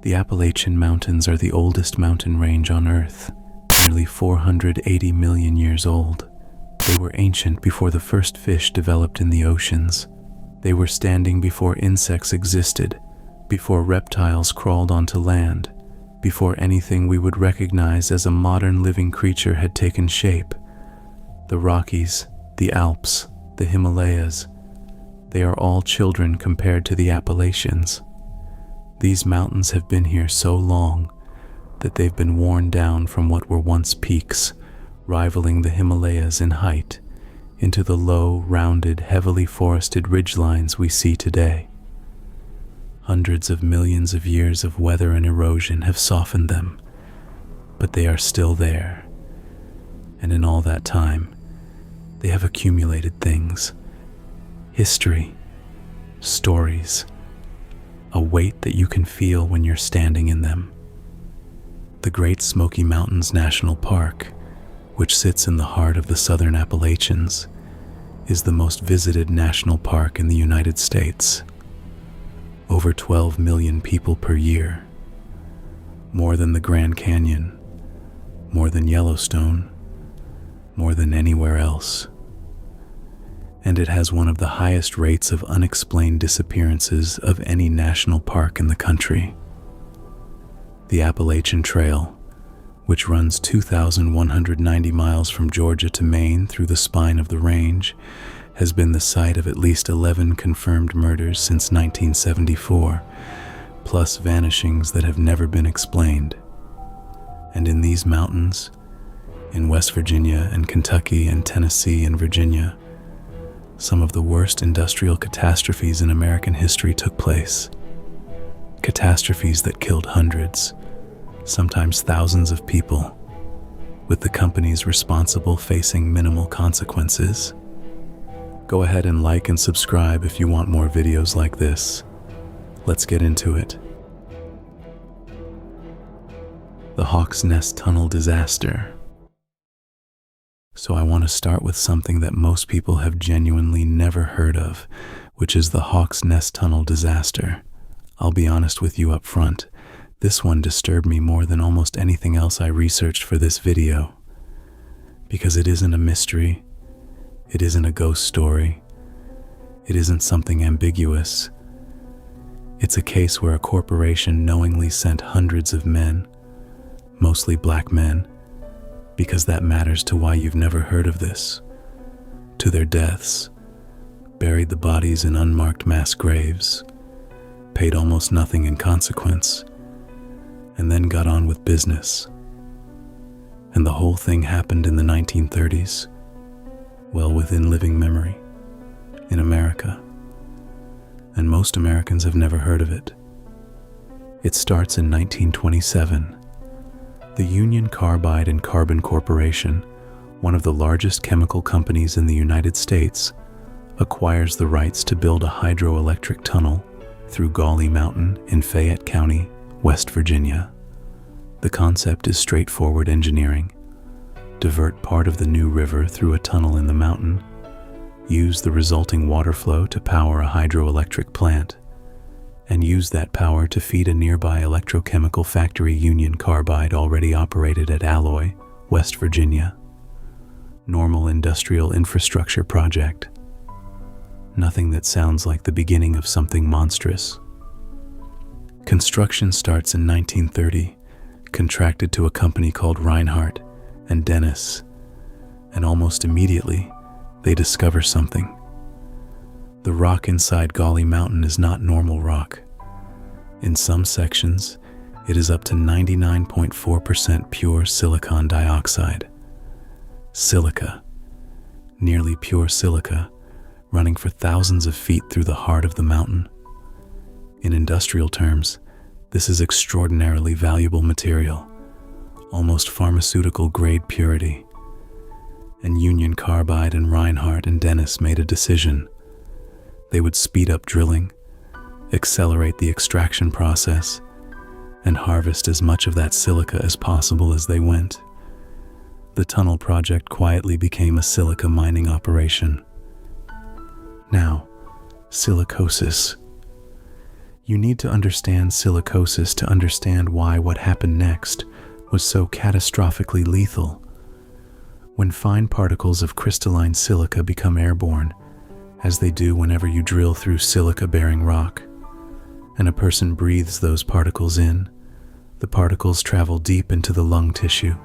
The Appalachian Mountains are the oldest mountain range on Earth, nearly 480 million years old. They were ancient before the first fish developed in the oceans. They were standing before insects existed, before reptiles crawled onto land, before anything we would recognize as a modern living creature had taken shape. The Rockies, the Alps, the Himalayas, they are all children compared to the Appalachians. These mountains have been here so long that they've been worn down from what were once peaks, rivaling the Himalayas in height, into the low, rounded, heavily forested ridgelines we see today. Hundreds of millions of years of weather and erosion have softened them, but they are still there. And in all that time, they have accumulated things: history, stories, a weight that you can feel when you're standing in them. The Great Smoky Mountains National Park, which sits in the heart of the southern Appalachians, is the most visited national park in the United States. Over 12 million people per year. More than the Grand Canyon, more than Yellowstone, more than anywhere else. And it has one of the highest rates of unexplained disappearances of any national park in the country. The Appalachian Trail, which runs 2,190 miles from Georgia to Maine through the spine of the range, has been the site of at least 11 confirmed murders since 1974, plus vanishings that have never been explained. And in these mountains, in West Virginia and Kentucky and Tennessee and Virginia, some of the worst industrial catastrophes in American history took place. Catastrophes that killed hundreds, sometimes thousands of people, with the companies responsible facing minimal consequences. Go ahead and like and subscribe if you want more videos like this. Let's get into it. The Hawk's Nest Tunnel Disaster. So I want to start with something that most people have genuinely never heard of, which is the Hawk's Nest Tunnel Disaster. I'll be honest with you up front. This one disturbed me more than almost anything else I researched for this video. Because it isn't a mystery, it isn't a ghost story, it isn't something ambiguous. It's a case where a corporation knowingly sent hundreds of men, mostly black men, because that matters to why you've never heard of this, to their deaths, buried the bodies in unmarked mass graves, paid almost nothing in consequence, and then got on with business. And the whole thing happened in the 1930s, well within living memory, in America. And most Americans have never heard of it. It starts in 1927. The Union Carbide and Carbon Corporation, one of the largest chemical companies in the United States, acquires the rights to build a hydroelectric tunnel through Gauley Mountain in Fayette County, West Virginia. The concept is straightforward engineering. Divert part of the new river through a tunnel in the mountain, use the resulting water flow to power a hydroelectric plant, and use that power to feed a nearby electrochemical factory Union Carbide already operated at Alloy, West Virginia. Normal industrial infrastructure project. Nothing that sounds like the beginning of something monstrous. Construction starts in 1930, contracted to a company called Reinhardt and Dennis, and almost immediately, they discover something. The rock inside Gauley Mountain is not normal rock. In some sections, it is up to 99.4% pure silicon dioxide. Silica, nearly pure silica, running for thousands of feet through the heart of the mountain. In industrial terms, this is extraordinarily valuable material, almost pharmaceutical-grade purity. And Union Carbide and Reinhardt and Dennis made a decision. They would speed up drilling, accelerate the extraction process, and harvest as much of that silica as possible as they went. The tunnel project quietly became a silica mining operation. Now, silicosis. You need to understand silicosis to understand why what happened next was so catastrophically lethal. When fine particles of crystalline silica become airborne, as they do whenever you drill through silica-bearing rock, and a person breathes those particles in, the particles travel deep into the lung tissue,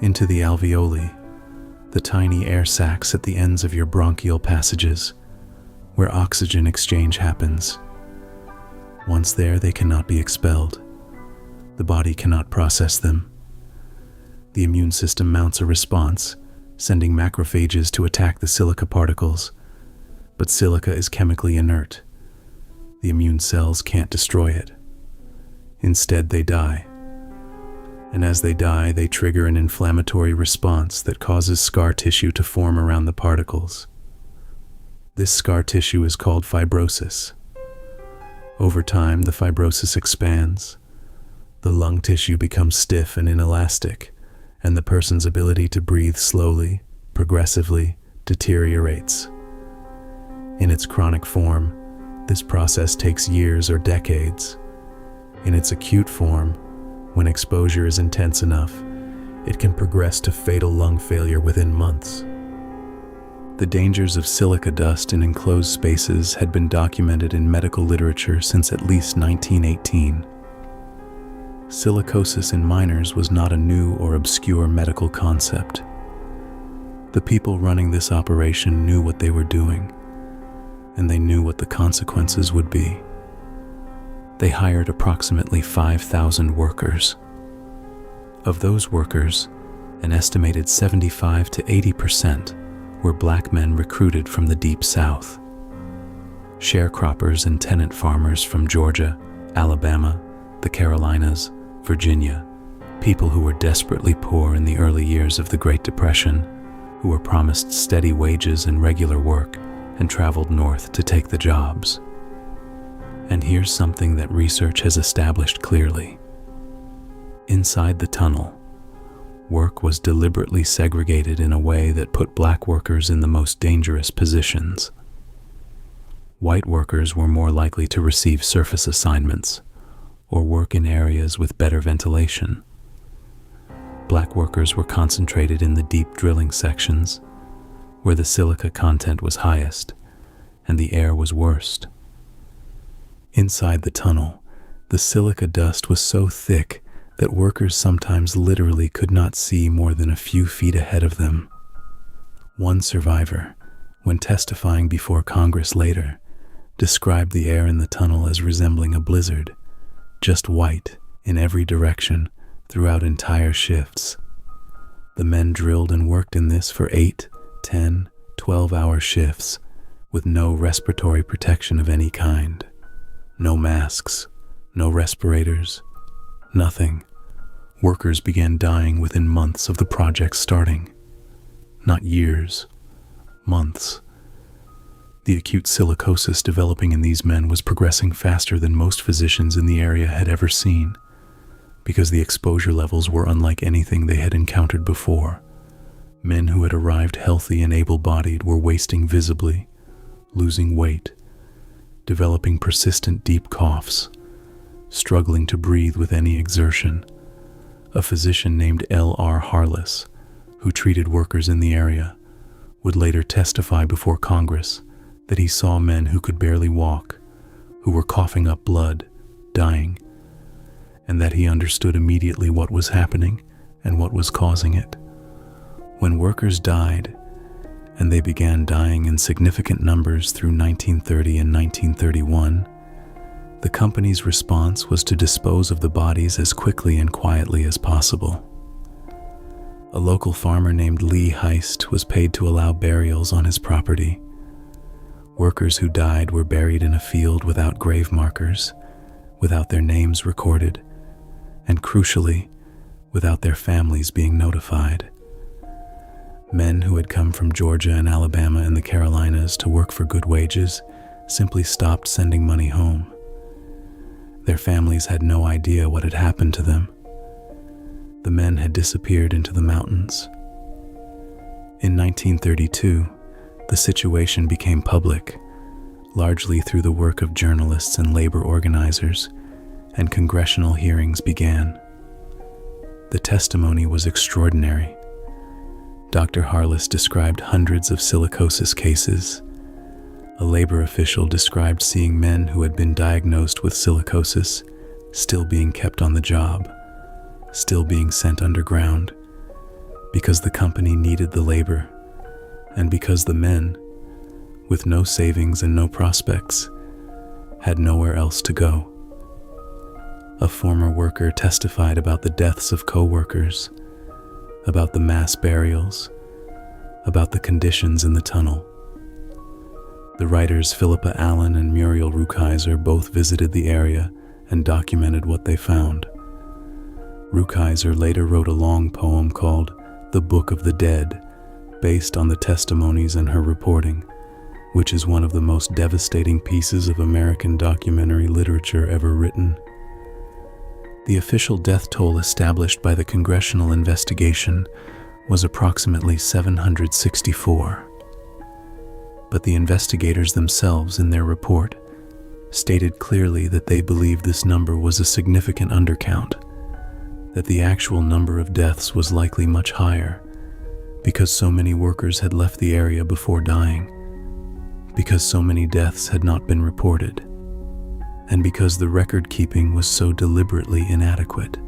into the alveoli, the tiny air sacs at the ends of your bronchial passages, where oxygen exchange happens. Once there, they cannot be expelled. The body cannot process them. The immune system mounts a response, sending macrophages to attack the silica particles, but silica is chemically inert. The immune cells can't destroy it. Instead, they die. And as they die, they trigger an inflammatory response that causes scar tissue to form around the particles. This scar tissue is called fibrosis. Over time, the fibrosis expands. The lung tissue becomes stiff and inelastic, and the person's ability to breathe slowly, progressively, deteriorates. In its chronic form, this process takes years or decades. In its acute form, when exposure is intense enough, it can progress to fatal lung failure within months. The dangers of silica dust in enclosed spaces had been documented in medical literature since at least 1918. Silicosis in miners was not a new or obscure medical concept. The people running this operation knew what they were doing, and they knew what the consequences would be. They hired approximately 5,000 workers. Of those workers, an estimated 75 to 80% were black men recruited from the Deep South. Sharecroppers and tenant farmers from Georgia, Alabama, the Carolinas, Virginia, people who were desperately poor in the early years of the Great Depression, who were promised steady wages and regular work, and traveled north to take the jobs. And here's something that research has established clearly. Inside the tunnel, work was deliberately segregated in a way that put black workers in the most dangerous positions. White workers were more likely to receive surface assignments or work in areas with better ventilation. Black workers were concentrated in the deep drilling sections, where the silica content was highest and the air was worst. Inside the tunnel, the silica dust was so thick that workers sometimes literally could not see more than a few feet ahead of them. One survivor, when testifying before Congress later, described the air in the tunnel as resembling a blizzard, just white in every direction throughout entire shifts. The men drilled and worked in this for 8, 10, 12-hour shifts with no respiratory protection of any kind. No masks, no respirators, nothing. Workers began dying within months of the project starting. Not years, months. The acute silicosis developing in these men was progressing faster than most physicians in the area had ever seen, because the exposure levels were unlike anything they had encountered before. Men who had arrived healthy and able-bodied were wasting visibly, losing weight, developing persistent deep coughs, struggling to breathe with any exertion. A physician named L.R. Harless, who treated workers in the area, would later testify before Congress that he saw men who could barely walk, who were coughing up blood, dying, and that he understood immediately what was happening and what was causing it. When workers died, and they began dying in significant numbers through 1930 and 1931, the company's response was to dispose of the bodies as quickly and quietly as possible. A local farmer named Lee Heist was paid to allow burials on his property. Workers who died were buried in a field without grave markers, without their names recorded, and crucially, without their families being notified. Men who had come from Georgia and Alabama and the Carolinas to work for good wages simply stopped sending money home. Their families had no idea what had happened to them. The men had disappeared into the mountains. In 1932, the situation became public. largely through the work of journalists and labor organizers, and congressional hearings began. The testimony was extraordinary. Dr. Harless described hundreds of silicosis cases. A labor official described seeing men who had been diagnosed with silicosis still being kept on the job, still being sent underground, because the company needed the labor, and because the men, with no savings and no prospects, had nowhere else to go. A former worker testified about the deaths of co-workers, about the mass burials, about the conditions in the tunnel. The writers Philippa Allen and Muriel Rukeyser both visited the area and documented what they found. Rukeyser later wrote a long poem called The Book of the Dead, based on the testimonies and her reporting, which is one of the most devastating pieces of American documentary literature ever written. The official death toll established by the congressional investigation was approximately 764. But the investigators themselves, in their report, stated clearly that they believed this number was a significant undercount, that the actual number of deaths was likely much higher, because so many workers had left the area before dying, because so many deaths had not been reported, and because the record-keeping was so deliberately inadequate.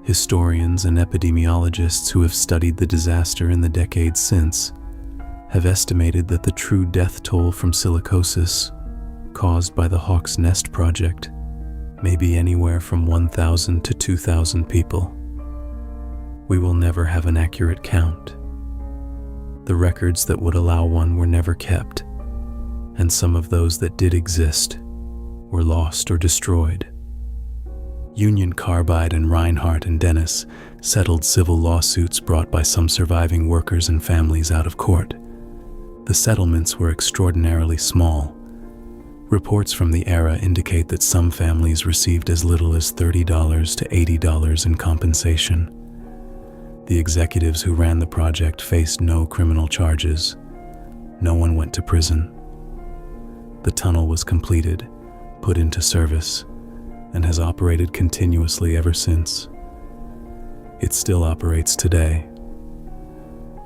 Historians and epidemiologists who have studied the disaster in the decades since have estimated that the true death toll from silicosis caused by the Hawk's Nest project may be anywhere from 1,000 to 2,000 people. We will never have an accurate count. The records that would allow one were never kept, and some of those that did exist were lost or destroyed. Union Carbide and Reinhardt and Dennis settled civil lawsuits brought by some surviving workers and families out of court. The settlements were extraordinarily small. Reports from the era indicate that some families received as little as $30 to $80 in compensation. The executives who ran the project faced no criminal charges. No one went to prison. The tunnel was completed, put into service, and has operated continuously ever since. It still operates today.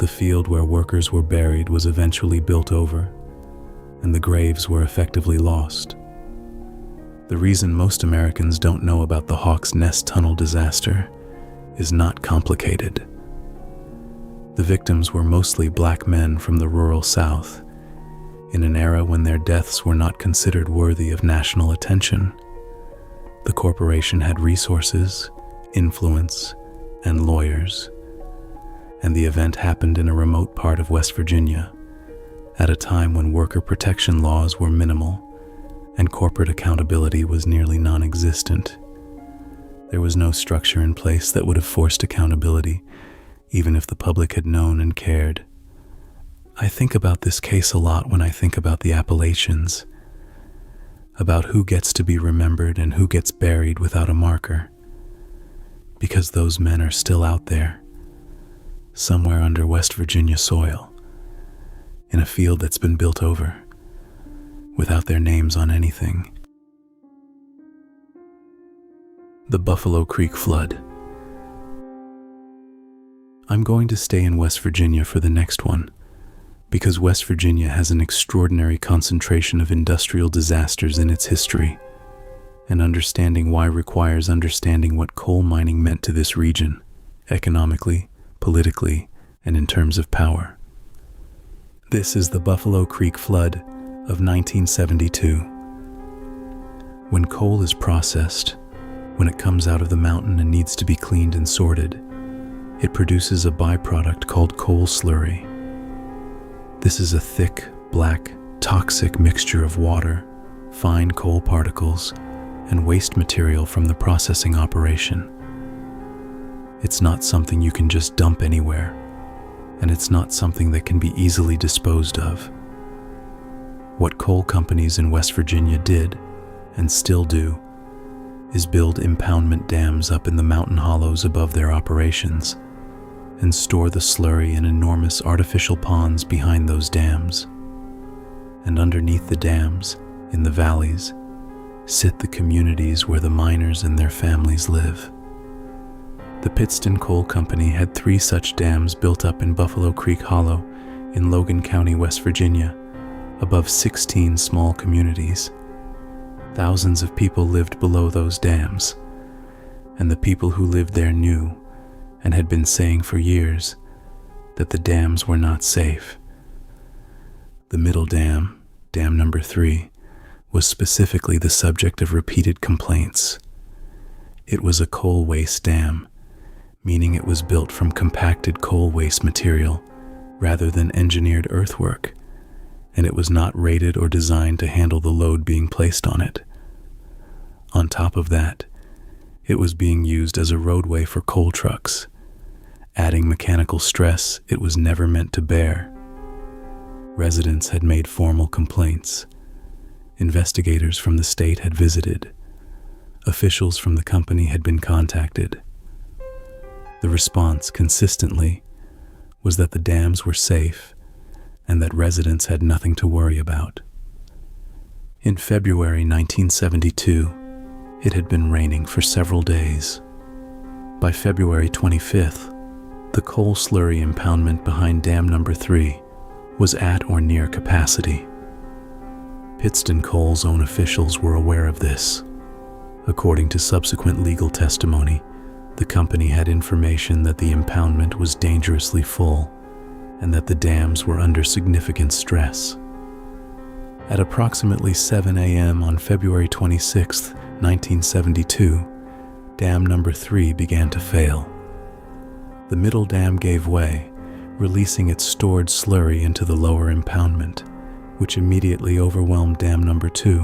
The field where workers were buried was eventually built over, and the graves were effectively lost. The reason most Americans don't know about the Hawk's Nest tunnel disaster is not complicated. The victims were mostly black men from the rural South, in an era when their deaths were not considered worthy of national attention. The corporation had resources, influence, and lawyers, and the event happened in a remote part of West Virginia, at a time when worker protection laws were minimal and corporate accountability was nearly non-existent. There was no structure in place that would have forced accountability, even if the public had known and cared. I think about this case a lot when I think about the Appalachians, about who gets to be remembered and who gets buried without a marker, because those men are still out there, somewhere under West Virginia soil, in a field that's been built over, without their names on anything. The Buffalo Creek Flood. I'm going to stay in West Virginia for the next one, because West Virginia has an extraordinary concentration of industrial disasters in its history, and understanding why requires understanding what coal mining meant to this region, economically, politically, and in terms of power. This is the Buffalo Creek Flood of 1972. When coal is processed, when it comes out of the mountain and needs to be cleaned and sorted, it produces a byproduct called coal slurry. This is a thick, black, toxic mixture of water, fine coal particles, and waste material from the processing operation. It's not something you can just dump anywhere, and it's not something that can be easily disposed of. What coal companies in West Virginia did, and still do, is build impoundment dams up in the mountain hollows above their operations, and store the slurry in enormous artificial ponds behind those dams. And underneath the dams, in the valleys, sit the communities where the miners and their families live. The Pittston Coal Company had 3 such dams built up in Buffalo Creek Hollow in Logan County, West Virginia, above 16 small communities. Thousands of people lived below those dams, and the people who lived there knew, and had been saying for years, that the dams were not safe. The middle dam, dam number 3, was specifically the subject of repeated complaints. It was a coal waste dam, meaning it was built from compacted coal waste material rather than engineered earthwork, and it was not rated or designed to handle the load being placed on it. On top of that, it was being used as a roadway for coal trucks, adding mechanical stress it was never meant to bear. Residents had made formal complaints. Investigators from the state had visited. Officials from the company had been contacted. The response, consistently, was that the dams were safe and that residents had nothing to worry about. In February 1972, it had been raining for several days. By February 25th, the coal slurry impoundment behind dam number 3 was at or near capacity. Pittston Coal's own officials were aware of this. According to subsequent legal testimony, the company had information that the impoundment was dangerously full and that the dams were under significant stress. At approximately 7 a.m. on February 26, 1972, dam number 3 began to fail. The middle dam gave way, releasing its stored slurry into the lower impoundment, which immediately overwhelmed dam number 2,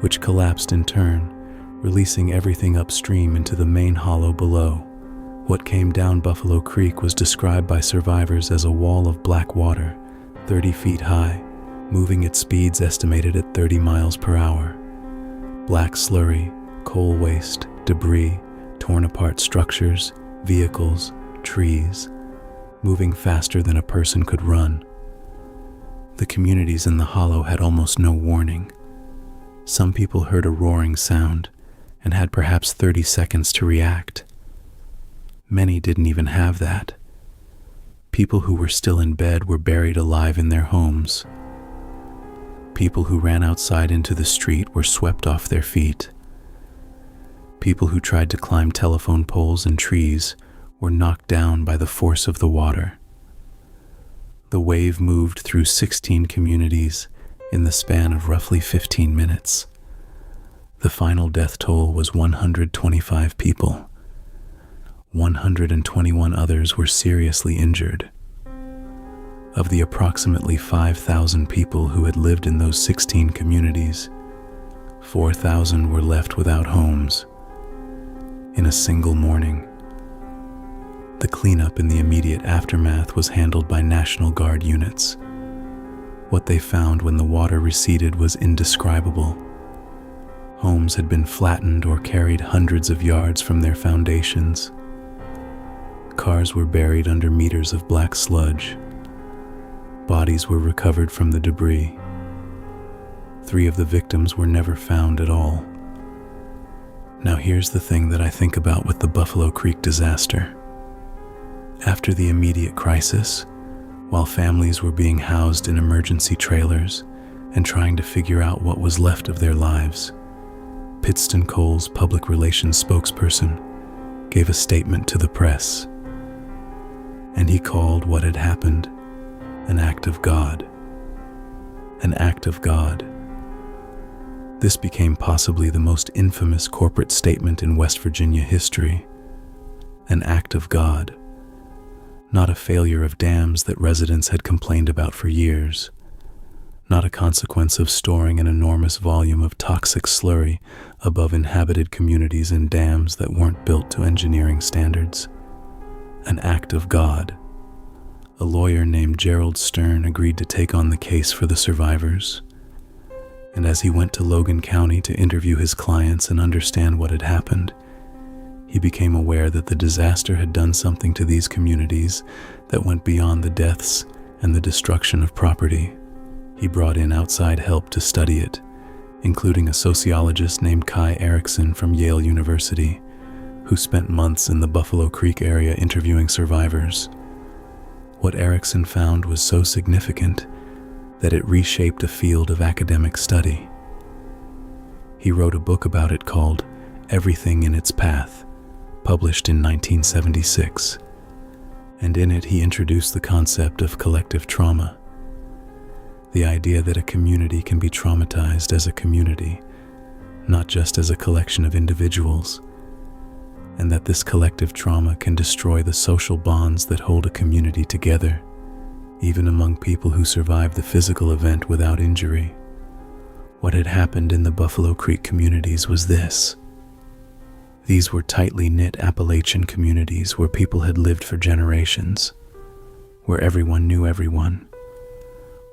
which collapsed in turn, releasing everything upstream into the main hollow below. What came down Buffalo Creek was described by survivors as a wall of black water, 30 feet high, moving at speeds estimated at 30 miles per hour. Black slurry, coal waste, debris, torn apart structures, vehicles, trees, moving faster than a person could run. The communities in the hollow had almost no warning. Some people heard a roaring sound and had perhaps 30 seconds to react. Many didn't even have that. People who were still in bed were buried alive in their homes. People who ran outside into the street were swept off their feet. People who tried to climb telephone poles and trees were knocked down by the force of the water. The wave moved through 16 communities in the span of roughly 15 minutes. The final death toll was 125 people. 121 others were seriously injured. Of the approximately 5,000 people who had lived in those 16 communities, 4,000 were left without homes. In a single morning, the cleanup in the immediate aftermath was handled by National Guard units. What they found when the water receded was indescribable. Homes had been flattened or carried hundreds of yards from their foundations. Cars were buried under meters of black sludge. Bodies were recovered from the debris. 3 of the victims were never found at all. Now here's the thing that I think about with the Buffalo Creek disaster. After the immediate crisis, while families were being housed in emergency trailers and trying to figure out what was left of their lives, Pittston Coal's public relations spokesperson gave a statement to the press, and he called what had happened an act of God. An act of God. This became possibly the most infamous corporate statement in West Virginia history. An act of God. Not a failure of dams that residents had complained about for years. Not a consequence of storing an enormous volume of toxic slurry above inhabited communities in dams that weren't built to engineering standards. An act of God. A lawyer named Gerald Stern agreed to take on the case for the survivors. And as he went to Logan County to interview his clients and understand what had happened, he became aware that the disaster had done something to these communities that went beyond the deaths and the destruction of property. He brought in outside help to study it, including a sociologist named Kai Erickson from Yale University, who spent months in the Buffalo Creek area interviewing survivors. What Erickson found was so significant that it reshaped a field of academic study. He wrote a book about it called Everything in Its Path, published in 1976, and in it he introduced the concept of collective trauma, the idea that a community can be traumatized as a community, not just as a collection of individuals, and that this collective trauma can destroy the social bonds that hold a community together, even among people who survive the physical event without injury. What had happened in the Buffalo Creek communities was this. These were tightly knit Appalachian communities where people had lived for generations, where everyone knew everyone,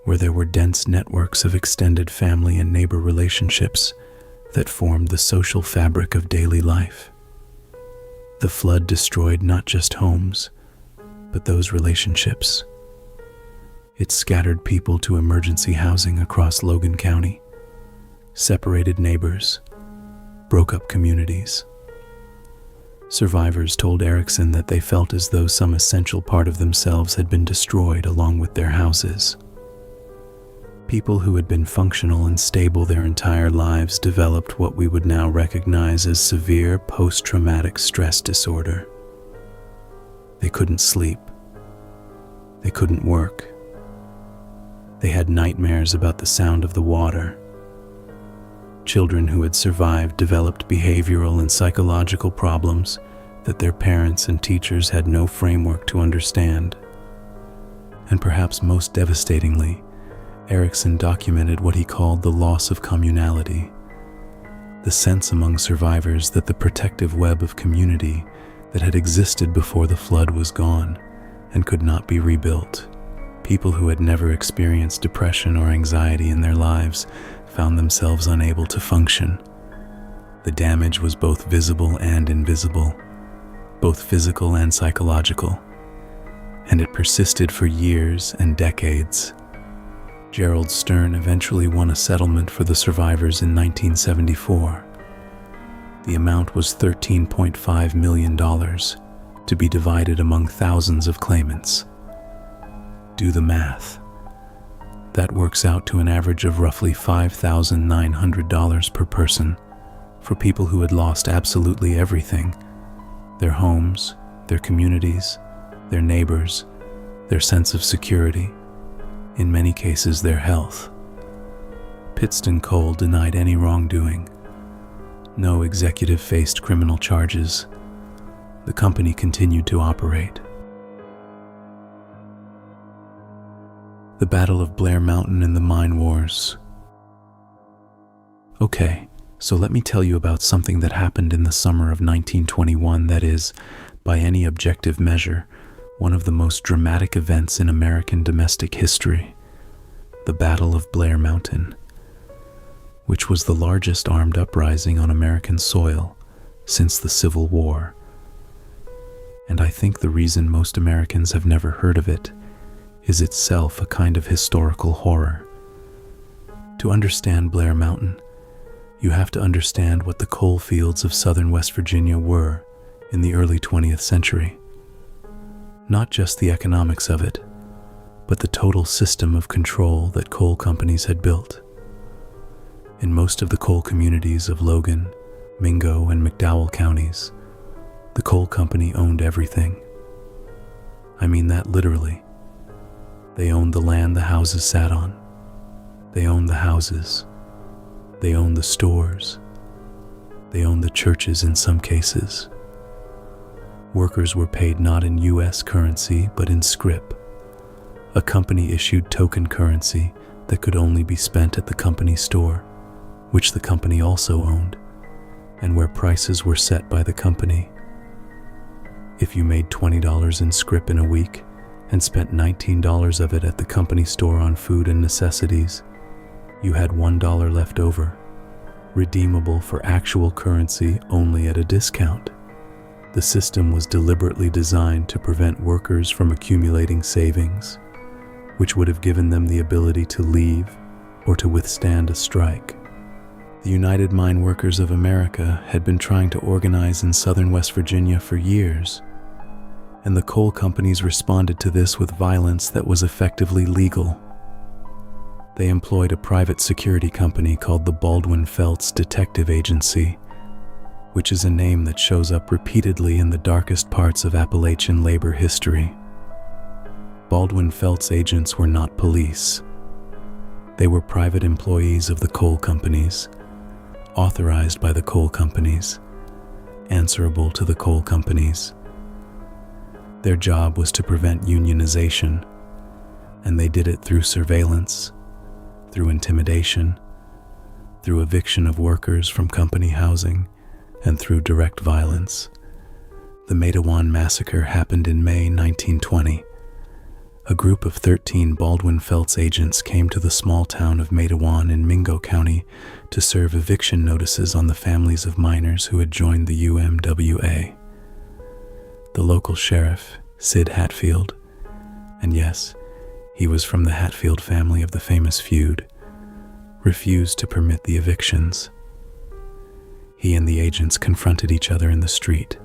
where there were dense networks of extended family and neighbor relationships that formed the social fabric of daily life. The flood destroyed not just homes, but those relationships. It scattered people to emergency housing across Logan County, separated neighbors, broke up communities. Survivors told Erickson that they felt as though some essential part of themselves had been destroyed along with their houses. People who had been functional and stable their entire lives developed what we would now recognize as severe post-traumatic stress disorder. They couldn't sleep. They couldn't work. They had nightmares about the sound of the water. Children who had survived developed behavioral and psychological problems that their parents and teachers had no framework to understand. And perhaps most devastatingly, Erickson documented what he called the loss of communality, the sense among survivors that the protective web of community that had existed before the flood was gone and could not be rebuilt. People who had never experienced depression or anxiety in their lives found themselves unable to function. The damage was both visible and invisible, both physical and psychological, and it persisted for years and decades. Gerald Stern eventually won a settlement for the survivors in 1974. The amount was $13.5 million to be divided among thousands of claimants. Do the math. That works out to an average of roughly $5,900 per person for people who had lost absolutely everything: their homes, their communities, their neighbors, their sense of security, in many cases their health. Pittston Cole denied any wrongdoing. No executive faced criminal charges. The company continued to operate. The Battle of Blair Mountain and the Mine Wars. Okay, so let me tell you about something that happened in the summer of 1921 that is, by any objective measure, one of the most dramatic events in American domestic history, the Battle of Blair Mountain, which was the largest armed uprising on American soil since the Civil War. And I think the reason most Americans have never heard of it is itself a kind of historical horror. To understand Blair Mountain, you have to understand what the coal fields of southern West Virginia were in the early 20th century. Not just the economics of it, but the total system of control that coal companies had built. In most of the coal communities of Logan, Mingo, and McDowell counties, the coal company owned everything. I mean that literally. They owned the land the houses sat on. They owned the houses. They owned the stores. They owned the churches in some cases. Workers were paid not in U.S. currency, but in scrip, a company-issued token currency that could only be spent at the company store, which the company also owned, and where prices were set by the company. If you made $20 in scrip in a week and spent $19 of it at the company store on food and necessities, you had $1 left over, redeemable for actual currency only at a discount. The system was deliberately designed to prevent workers from accumulating savings, which would have given them the ability to leave or to withstand a strike. The United Mine Workers of America had been trying to organize in southern West Virginia for years, and the coal companies responded to this with violence that was effectively legal. They employed a private security company called the Baldwin-Felts Detective Agency, which is a name that shows up repeatedly in the darkest parts of Appalachian labor history. Baldwin-Felts agents were not police. They were private employees of the coal companies, authorized by the coal companies, answerable to the coal companies. Their job was to prevent unionization, and they did it through surveillance, through intimidation, through eviction of workers from company housing, and through direct violence. The Matewan Massacre happened in May 1920. A group of 13 Baldwin-Felts agents came to the small town of Matewan in Mingo County to serve eviction notices on the families of miners who had joined the UMWA. The local sheriff, Sid Hatfield, and yes, he was from the Hatfield family of the famous feud, refused to permit the evictions. He and the agents confronted each other in the street.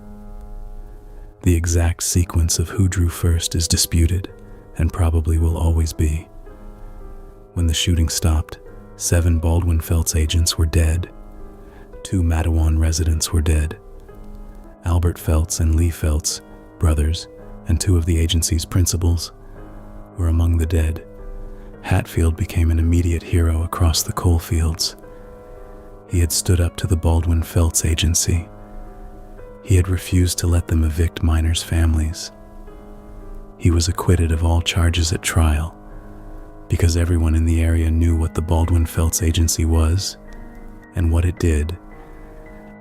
The exact sequence of who drew first is disputed, and probably will always be. When the shooting stopped, 7 Baldwin-Felts agents were dead. 2 Matewan residents were dead. Albert Felts and Lee Felts, brothers, and 2 of the agency's principals, were among the dead. Hatfield became an immediate hero across the coal fields. He had stood up to the Baldwin-Felts agency. He had refused to let them evict miners' families. He was acquitted of all charges at trial because everyone in the area knew what the Baldwin-Felts agency was and what it did,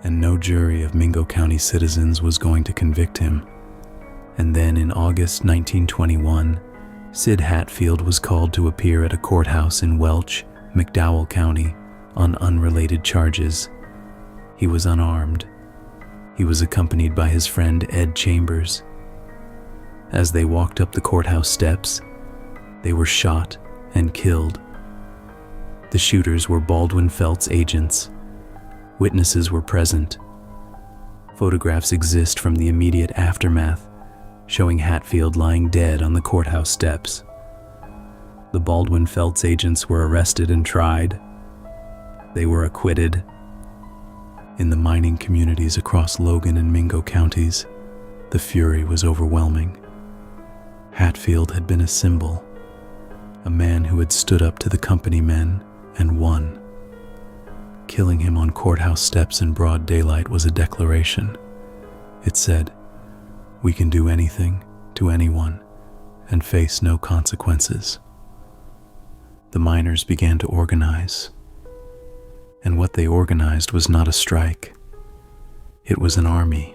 and no jury of Mingo County citizens was going to convict him. And then in August 1921, Sid Hatfield was called to appear at a courthouse in Welch, McDowell County, on unrelated charges. He was unarmed. He was accompanied by his friend Ed Chambers. As they walked up the courthouse steps, they were shot and killed. The shooters were Baldwin-Felts agents. Witnesses were present. Photographs exist from the immediate aftermath, showing Hatfield lying dead on the courthouse steps. The Baldwin-Felts agents were arrested and tried. They were acquitted. In the mining communities across Logan and Mingo counties, the fury was overwhelming. Hatfield had been a symbol, a man who had stood up to the company men and won. Killing him on courthouse steps in broad daylight was a declaration. It said, "We can do anything to anyone and face no consequences." The miners began to organize, and what they organized was not a strike. It was an army.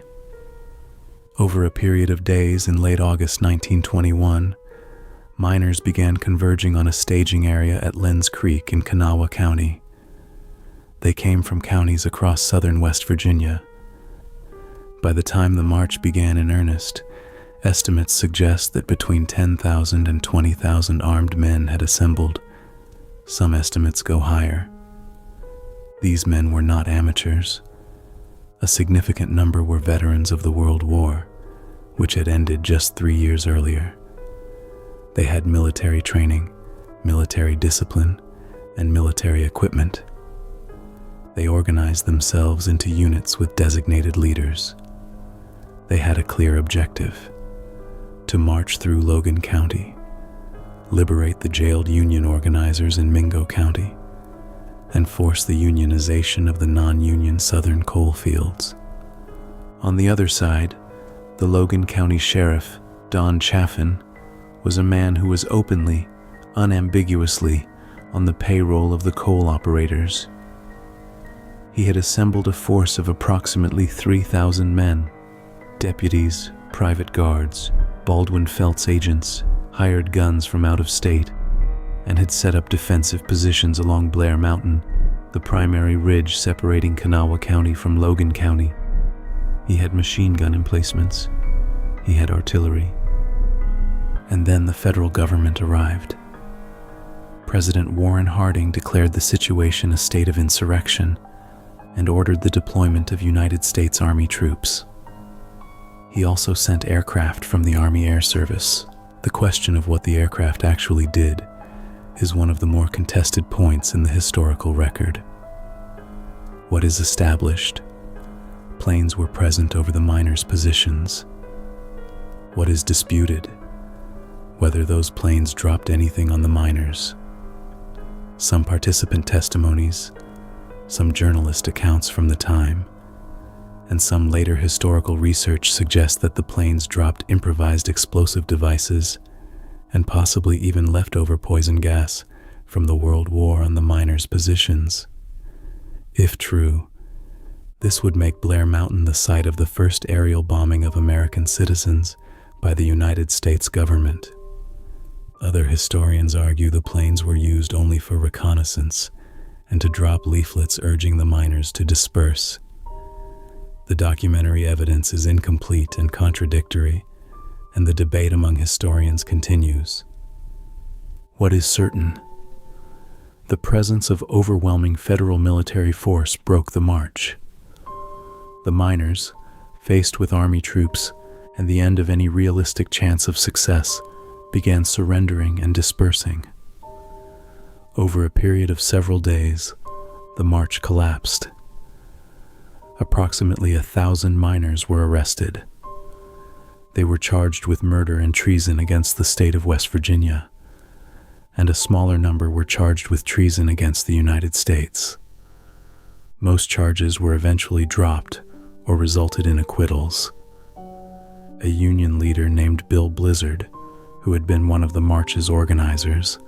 Over a period of days in late August 1921, miners began converging on a staging area at Lenz Creek in Kanawha County. They came from counties across southern West Virginia. By the time the march began in earnest, estimates suggest that between 10,000 and 20,000 armed men had assembled. Some estimates go higher. These men were not amateurs. A significant number were veterans of the World War, which had ended just 3 years earlier. They had military training, military discipline, and military equipment. They organized themselves into units with designated leaders. They had a clear objective: to march through Logan County, liberate the jailed Union organizers in Mingo County, and force the unionization of the non-union southern coal fields. On the other side, the Logan County Sheriff, Don Chaffin, was a man who was openly, unambiguously, on the payroll of the coal operators. He had assembled a force of approximately 3,000 men, deputies, private guards, Baldwin-Felts agents, hired guns from out of state, and had set up defensive positions along Blair Mountain, the primary ridge separating Kanawha County from Logan County. He had machine gun emplacements. He had artillery. And then the federal government arrived. President Warren Harding declared the situation a state of insurrection and ordered the deployment of United States Army troops. He also sent aircraft from the Army Air Service. The question of what the aircraft actually did is one of the more contested points in the historical record. What is established? Planes were present over the miners' positions. What is disputed? Whether those planes dropped anything on the miners. Some participant testimonies, some journalist accounts from the time, and some later historical research suggest that the planes dropped improvised explosive devices and possibly even leftover poison gas from the World War on the miners' positions. If true, this would make Blair Mountain the site of the first aerial bombing of American citizens by the United States government. Other historians argue the planes were used only for reconnaissance and to drop leaflets urging the miners to disperse. The documentary evidence is incomplete and contradictory, and the debate among historians continues. What is certain? The presence of overwhelming federal military force broke the march. The miners, faced with Army troops and the end of any realistic chance of success, began surrendering and dispersing. Over a period of several days, the march collapsed. Approximately 1,000 miners were arrested. They were charged with murder and treason against the state of West Virginia, and a smaller number were charged with treason against the United States. Most charges were eventually dropped or resulted in acquittals. A Union leader named Bill Blizzard, who had been one of the march's organizers,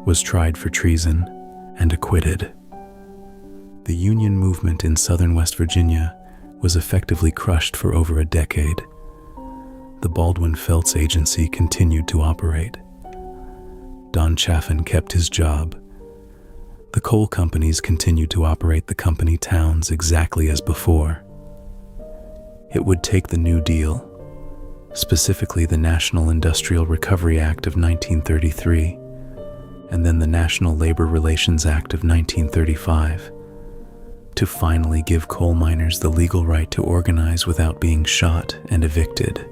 was tried for treason and acquitted. The Union movement in southern West Virginia was effectively crushed for over a decade. The Baldwin Felts Agency continued to operate. Don Chaffin kept his job. The coal companies continued to operate the company towns exactly as before. It would take the New Deal, specifically the National Industrial Recovery Act of 1933, and then the National Labor Relations Act of 1935, to finally give coal miners the legal right to organize without being shot and evicted.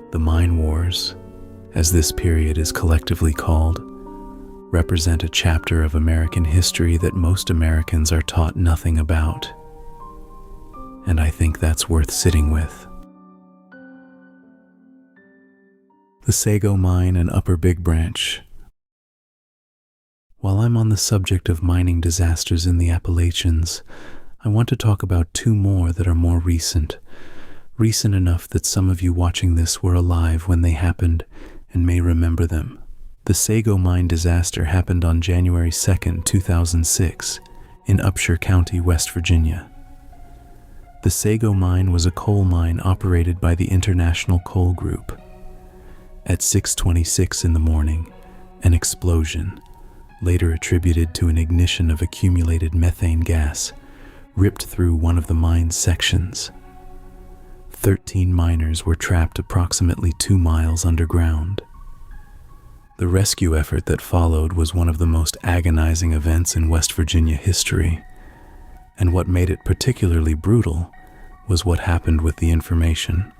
The Mine Wars, as this period is collectively called, represent a chapter of American history that most Americans are taught nothing about. And I think that's worth sitting with. The Sago Mine and Upper Big Branch. While I'm on the subject of mining disasters in the Appalachians, I want to talk about two more that are more recent enough that some of you watching this were alive when they happened and may remember them. The Sago Mine disaster happened on January 2, 2006, in Upshur County, West Virginia. The Sago Mine was a coal mine operated by the International Coal Group. At 6:26 in the morning, an explosion, later attributed to an ignition of accumulated methane gas, ripped through one of the mine's sections. 13 miners were trapped approximately 2 miles underground. The rescue effort that followed was one of the most agonizing events in West Virginia history, and what made it particularly brutal was what happened with the information.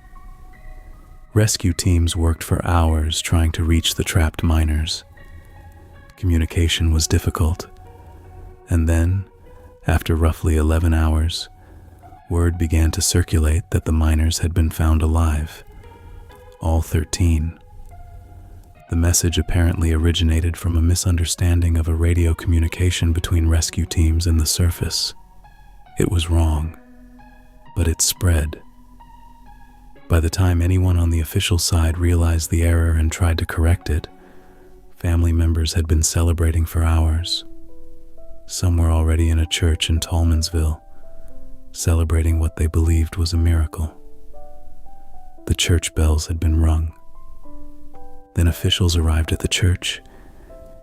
Rescue teams worked for hours trying to reach the trapped miners. Communication was difficult, and then, after roughly 11 hours, word began to circulate that the miners had been found alive, all 13. The message apparently originated from a misunderstanding of a radio communication between rescue teams and the surface. It was wrong, but it spread. By the time anyone on the official side realized the error and tried to correct it, family members had been celebrating for hours. Some were already in a church in Tallmansville, celebrating what they believed was a miracle. The church bells had been rung. Then officials arrived at the church,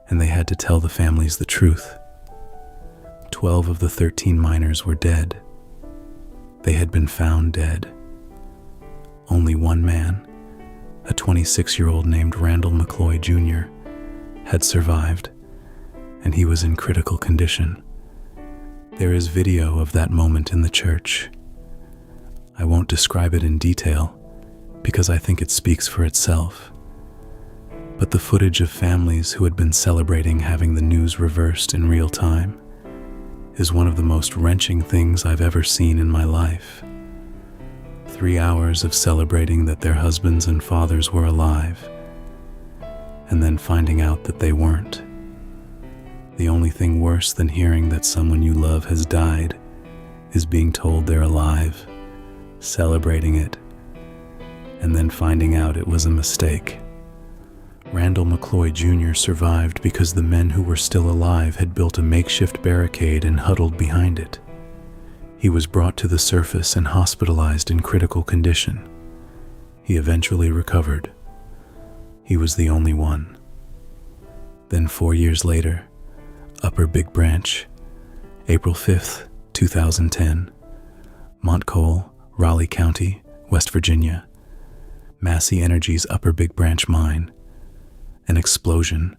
and they had to tell the families the truth. 12 of the 13 miners were dead. They had been found dead. Only one man, a 26-year-old named Randall McCloy Jr., had survived and he was in critical condition. There is video of that moment in the church. I won't describe it in detail because I think it speaks for itself. But the footage of families who had been celebrating having the news reversed in real time is one of the most wrenching things I've ever seen in my life. 3 hours of celebrating that their husbands and fathers were alive, and then finding out that they weren't. The only thing worse than hearing that someone you love has died is being told they're alive, celebrating it, and then finding out it was a mistake. Randall McCloy Jr. survived because the men who were still alive had built a makeshift barricade and huddled behind it. He was brought to the surface and hospitalized in critical condition. He eventually recovered. He was the only one. Then 4 years later, Upper Big Branch, April 5th, 2010, Montcole, Raleigh County, West Virginia, Massey Energy's Upper Big Branch mine. An explosion,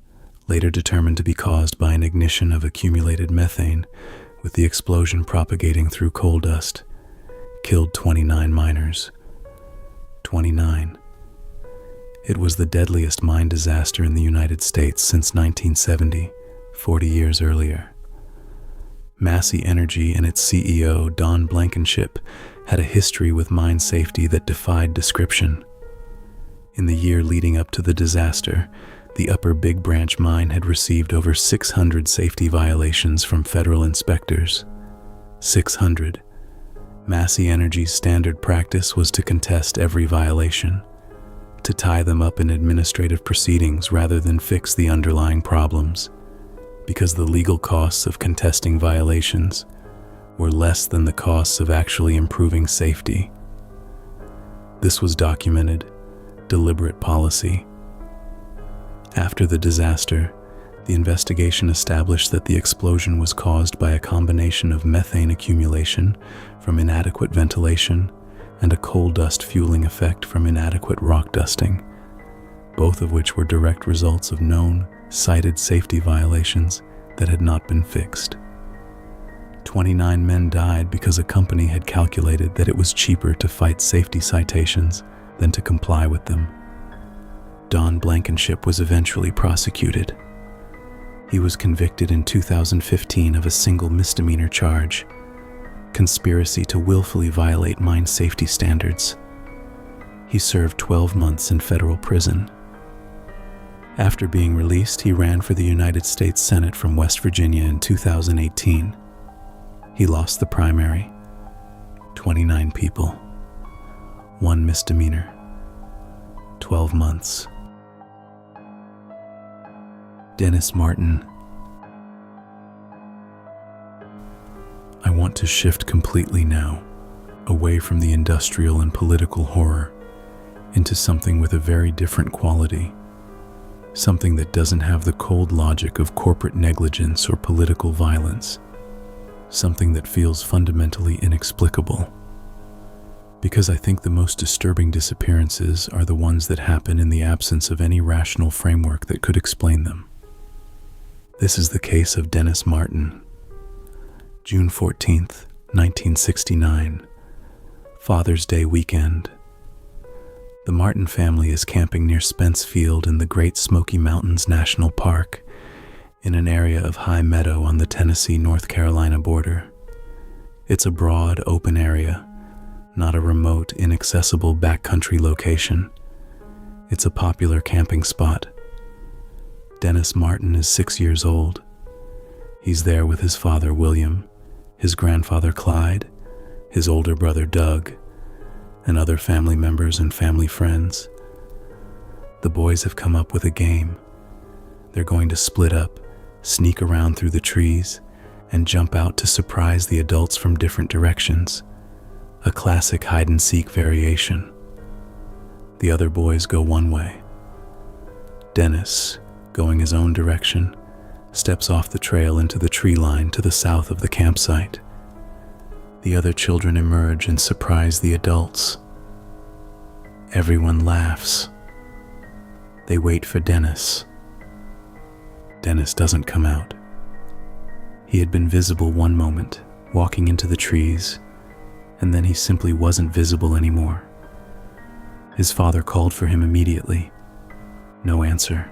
later determined to be caused by an ignition of accumulated methane, with the explosion propagating through coal dust, killed 29 miners. 29. It was the deadliest mine disaster in the United States since 1970, 40 years earlier. Massey Energy and its CEO, Don Blankenship, had a history with mine safety that defied description. In the year leading up to the disaster, the Upper Big Branch mine had received over 600 safety violations from federal inspectors. 600. Massey Energy's standard practice was to contest every violation, to tie them up in administrative proceedings rather than fix the underlying problems, because the legal costs of contesting violations were less than the costs of actually improving safety. This was documented, deliberate policy. After the disaster, the investigation established that the explosion was caused by a combination of methane accumulation from inadequate ventilation and a coal dust fueling effect from inadequate rock dusting, both of which were direct results of known, cited safety violations that had not been fixed. 29 men died because a company had calculated that it was cheaper to fight safety citations than to comply with them. Don Blankenship was eventually prosecuted. He was convicted in 2015 of a single misdemeanor charge, conspiracy to willfully violate mine safety standards. He served 12 months in federal prison. After being released, he ran for the United States Senate from West Virginia in 2018. He lost the primary. 29 people. 1 misdemeanor. 12 months. Dennis Martin. I want to shift completely now, away from the industrial and political horror, into something with a very different quality, something that doesn't have the cold logic of corporate negligence or political violence, something that feels fundamentally inexplicable. Because I think the most disturbing disappearances are the ones that happen in the absence of any rational framework that could explain them. This is the case of Dennis Martin. June 14th, 1969, Father's Day weekend. The Martin family is camping near Spence Field in the Great Smoky Mountains National Park, in an area of high meadow on the Tennessee-North Carolina border. It's a broad, open area, not a remote, inaccessible backcountry location. It's a popular camping spot. Dennis Martin is 6 years old. He's there with his father, William, his grandfather, Clyde, his older brother, Doug, and other family members and family friends. The boys have come up with a game. They're going to split up, sneak around through the trees, and jump out to surprise the adults from different directions. A classic hide-and-seek variation. The other boys go one way. Dennis, going his own direction, steps off the trail into the tree line to the south of the campsite. The other children emerge and surprise the adults. Everyone laughs. They wait for Dennis. Dennis doesn't come out. He had been visible one moment, walking into the trees, and then he simply wasn't visible anymore. His father called for him immediately. No answer.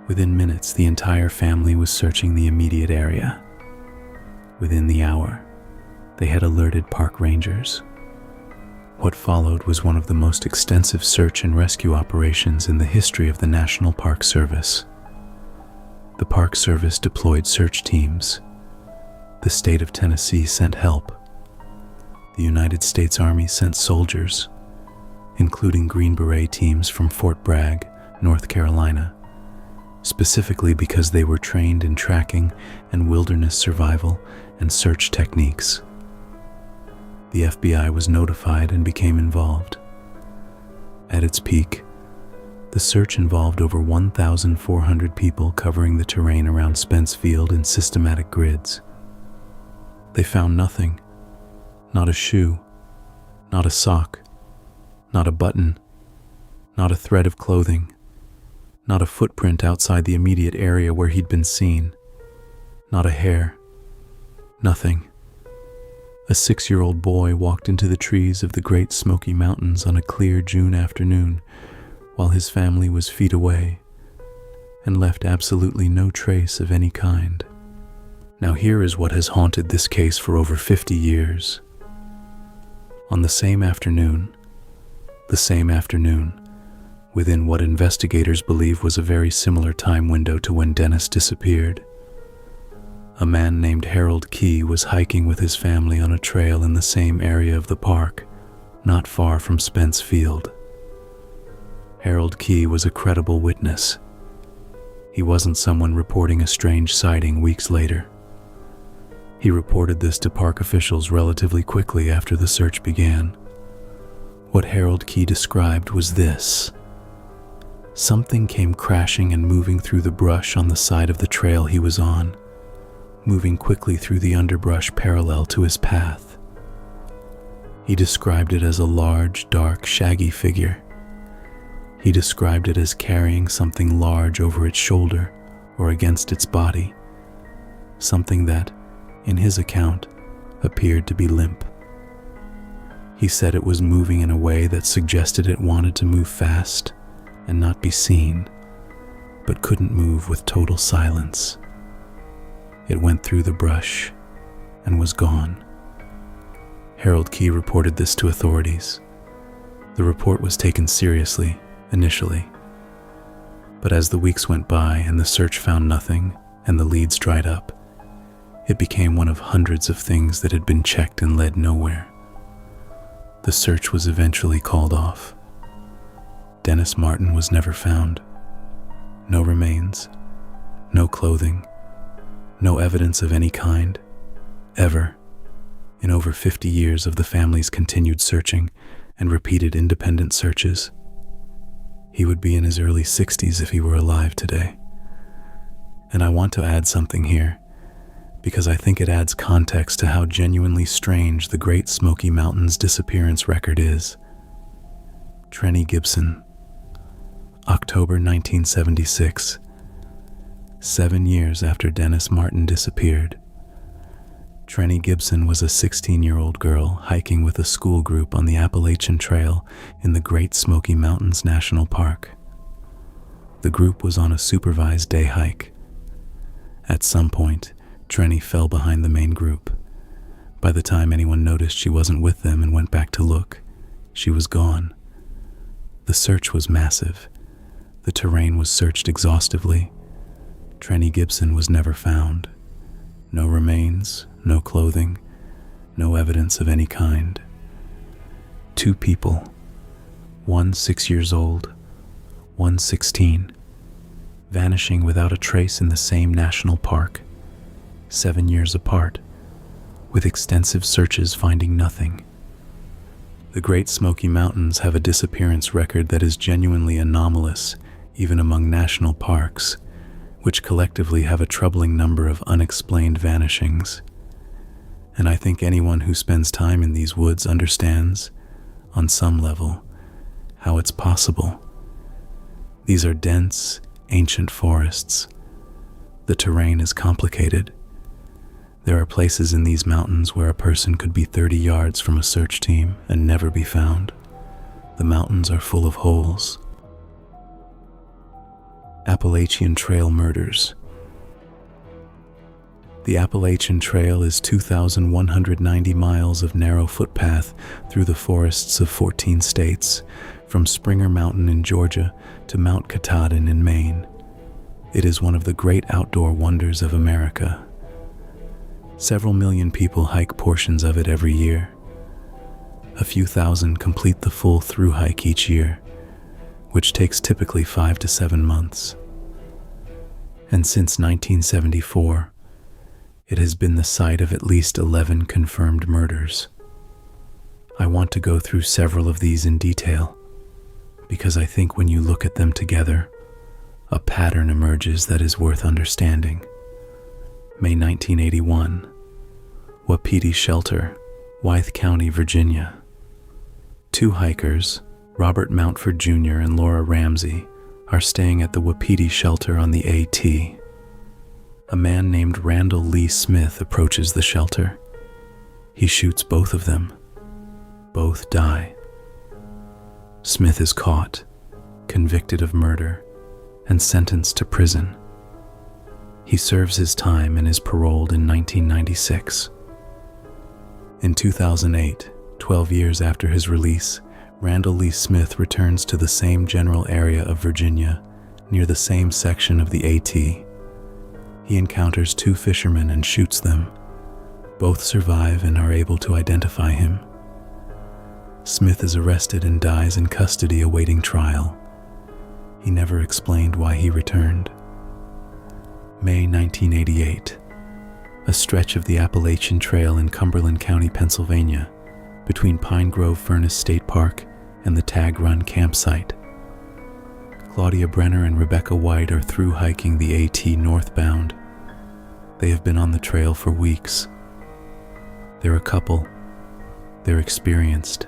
Within minutes, the entire family was searching the immediate area. Within the hour, they had alerted park rangers. What followed was one of the most extensive search and rescue operations in the history of the National Park Service. The Park Service deployed search teams. The state of Tennessee sent help. The United States Army sent soldiers, including Green Beret teams from Fort Bragg, North Carolina, specifically because they were trained in tracking and wilderness survival and search techniques. The FBI was notified and became involved. At its peak, the search involved over 1,400 people covering the terrain around Spence Field in systematic grids. They found nothing. Not a shoe, not a sock, not a button, not a thread of clothing, not a footprint outside the immediate area where he'd been seen, not a hair, nothing. A 6-year-old boy walked into the trees of the Great Smoky Mountains on a clear June afternoon while his family was feet away and left absolutely no trace of any kind. Now here is what has haunted this case for over 50 years. On the same afternoon, within what investigators believe was a very similar time window to when Dennis disappeared, a man named Harold Key was hiking with his family on a trail in the same area of the park, not far from Spence Field. Harold Key was a credible witness. He wasn't someone reporting a strange sighting weeks later. He reported this to park officials relatively quickly after the search began. What Harold Key described was this. Something came crashing and moving through the brush on the side of the trail he was on, moving quickly through the underbrush parallel to his path. He described it as a large, dark, shaggy figure. He described it as carrying something large over its shoulder or against its body, something that, in his account, appeared to be limp. He said it was moving in a way that suggested it wanted to move fast and not be seen, but couldn't move with total silence. It went through the brush and was gone. Harold Key reported this to authorities. The report was taken seriously initially, but as the weeks went by and the search found nothing and the leads dried up, it became one of hundreds of things that had been checked and led nowhere. The search was eventually called off. Dennis Martin was never found. No remains, no clothing, no evidence of any kind, ever, in over 50 years of the family's continued searching and repeated independent searches. He would be in his early 60s if he were alive today. And I want to add something here, because I think it adds context to how genuinely strange the Great Smoky Mountains disappearance record is. Trenny Gibson, October 1976. 7 years after Dennis Martin disappeared. Trenny Gibson was a 16-year-old girl hiking with a school group on the Appalachian Trail in the Great Smoky Mountains National Park. The group was on a supervised day hike. At some point, Trenny fell behind the main group. By the time anyone noticed she wasn't with them and went back to look, she was gone. The search was massive. The terrain was searched exhaustively. Trenny Gibson was never found. No remains, no clothing, no evidence of any kind. 2 people, one 6 years old, one 16, vanishing without a trace in the same national park, 7 years apart, with extensive searches finding nothing. The Great Smoky Mountains have a disappearance record that is genuinely anomalous, even among national parks, which collectively have a troubling number of unexplained vanishings. And I think anyone who spends time in these woods understands, on some level, how it's possible. These are dense, ancient forests. The terrain is complicated. There are places in these mountains where a person could be 30 yards from a search team and never be found. The mountains are full of holes. Appalachian Trail Murders. The Appalachian Trail is 2,190 miles of narrow footpath through the forests of 14 states, from Springer Mountain in Georgia to Mount Katahdin in Maine. It is one of the great outdoor wonders of America. Several million people hike portions of it every year. A few thousand complete the full through hike each year, which takes typically 5 to 7 months. And since 1974, it has been the site of at least 11 confirmed murders. I want to go through several of these in detail, because I think when you look at them together, a pattern emerges that is worth understanding. May 1981, Wapiti Shelter, Wythe County, Virginia. 2 hikers, Robert Mountford Jr. and Laura Ramsey, are staying at the Wapiti Shelter on the AT. A man named Randall Lee Smith approaches the shelter. He shoots both of them. Both die. Smith is caught, convicted of murder, and sentenced to prison. He serves his time and is paroled in 1996. In 2008, 12 years after his release, Randall Lee Smith returns to the same general area of Virginia, near the same section of the AT. He encounters 2 fishermen and shoots them. Both survive and are able to identify him. Smith is arrested and dies in custody awaiting trial. He never explained why he returned. May 1988. A stretch of the Appalachian Trail in Cumberland County, Pennsylvania, between Pine Grove Furnace State Park and the Tag Run campsite. Claudia Brenner and Rebecca White are through hiking the AT northbound. They have been on the trail for weeks. They're a couple. They're experienced.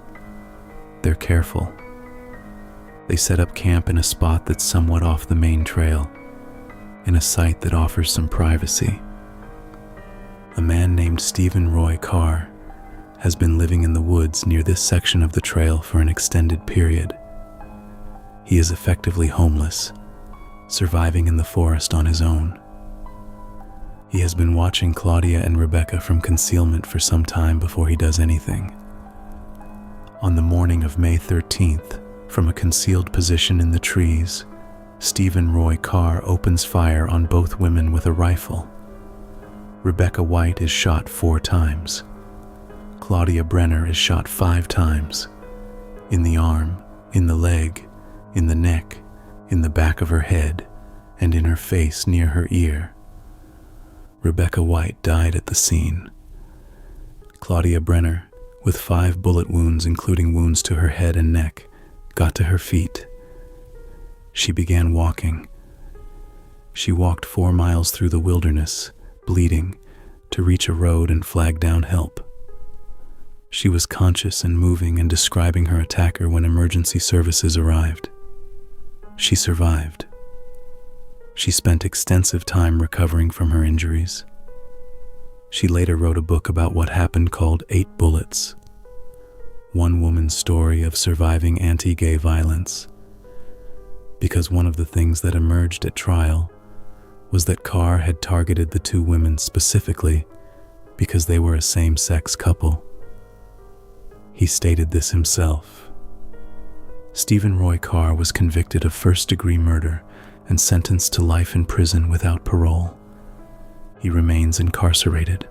They're careful. They set up camp in a spot that's somewhat off the main trail, in a site that offers some privacy. A man named Stephen Roy Carr has been living in the woods near this section of the trail for an extended period. He is effectively homeless, surviving in the forest on his own. He has been watching Claudia and Rebecca from concealment for some time before he does anything. On the morning of May 13th, from a concealed position in the trees, Stephen Roy Carr opens fire on both women with a rifle. Rebecca White is shot 4 times. Claudia Brenner is shot 5 times. In the arm, in the leg, in the neck, in the back of her head, and in her face near her ear. Rebecca White died at the scene. Claudia Brenner, with 5 bullet wounds including wounds to her head and neck, got to her feet. She began walking. She walked 4 miles through the wilderness, bleeding, to reach a road and flag down help. She was conscious and moving and describing her attacker when emergency services arrived. She survived. She spent extensive time recovering from her injuries. She later wrote a book about what happened called 8 Bullets, one woman's story of surviving anti-gay violence. Because one of the things that emerged at trial was that Carr had targeted the 2 women specifically because they were a same-sex couple. He stated this himself. Stephen Roy Carr was convicted of first-degree murder and sentenced to life in prison without parole. He remains incarcerated.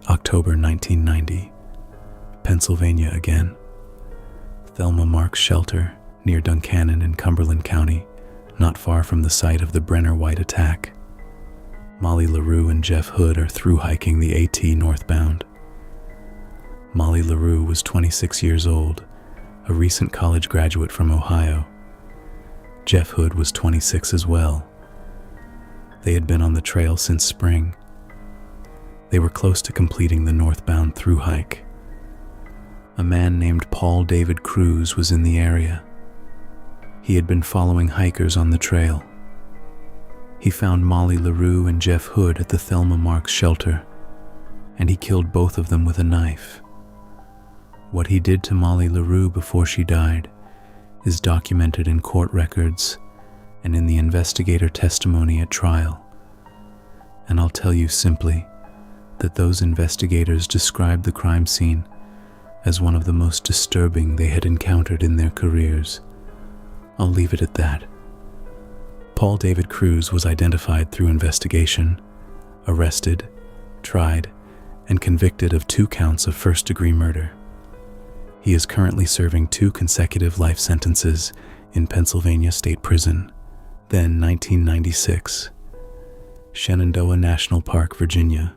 October 1990. Pennsylvania again. Thelma Marks Shelter, near Duncannon in Cumberland County, not far from the site of the Brenner White attack. Molly LaRue and Jeff Hood are through hiking the AT northbound. Molly LaRue was 26 years old, a recent college graduate from Ohio. Jeff Hood was 26 as well. They had been on the trail since spring. They were close to completing the northbound through hike. A man named Paul David Cruz was in the area. He had been following hikers on the trail. He found Molly LaRue and Jeff Hood at the Thelma Marks Shelter. and he killed both of them with a knife. What he did to Molly LaRue before she died is documented in court records and in the investigator testimony at trial. And I'll tell you simply that those investigators described the crime scene as one of the most disturbing they had encountered in their careers. I'll leave it at that. Paul David Cruz was identified through investigation, arrested, tried, and convicted of 2 counts of first-degree murder. He is currently serving 2 consecutive life sentences in Pennsylvania State Prison, then 1996. Shenandoah National Park, Virginia.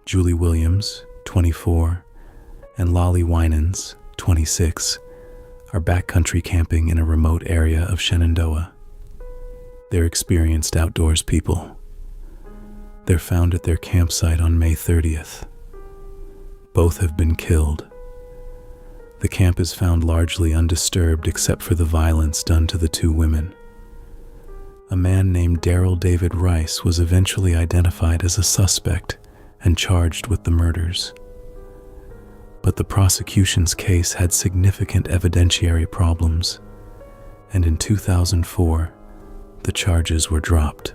Julie Williams, 24, and Lolly Winans, 26, are backcountry camping in a remote area of Shenandoah. They're experienced outdoors people. They're found at their campsite on May 30th. Both have been killed. The camp is found largely undisturbed except for the violence done to the 2 women. A man named Darrell David Rice was eventually identified as a suspect and charged with the murders. But the prosecution's case had significant evidentiary problems, and in 2004, the charges were dropped.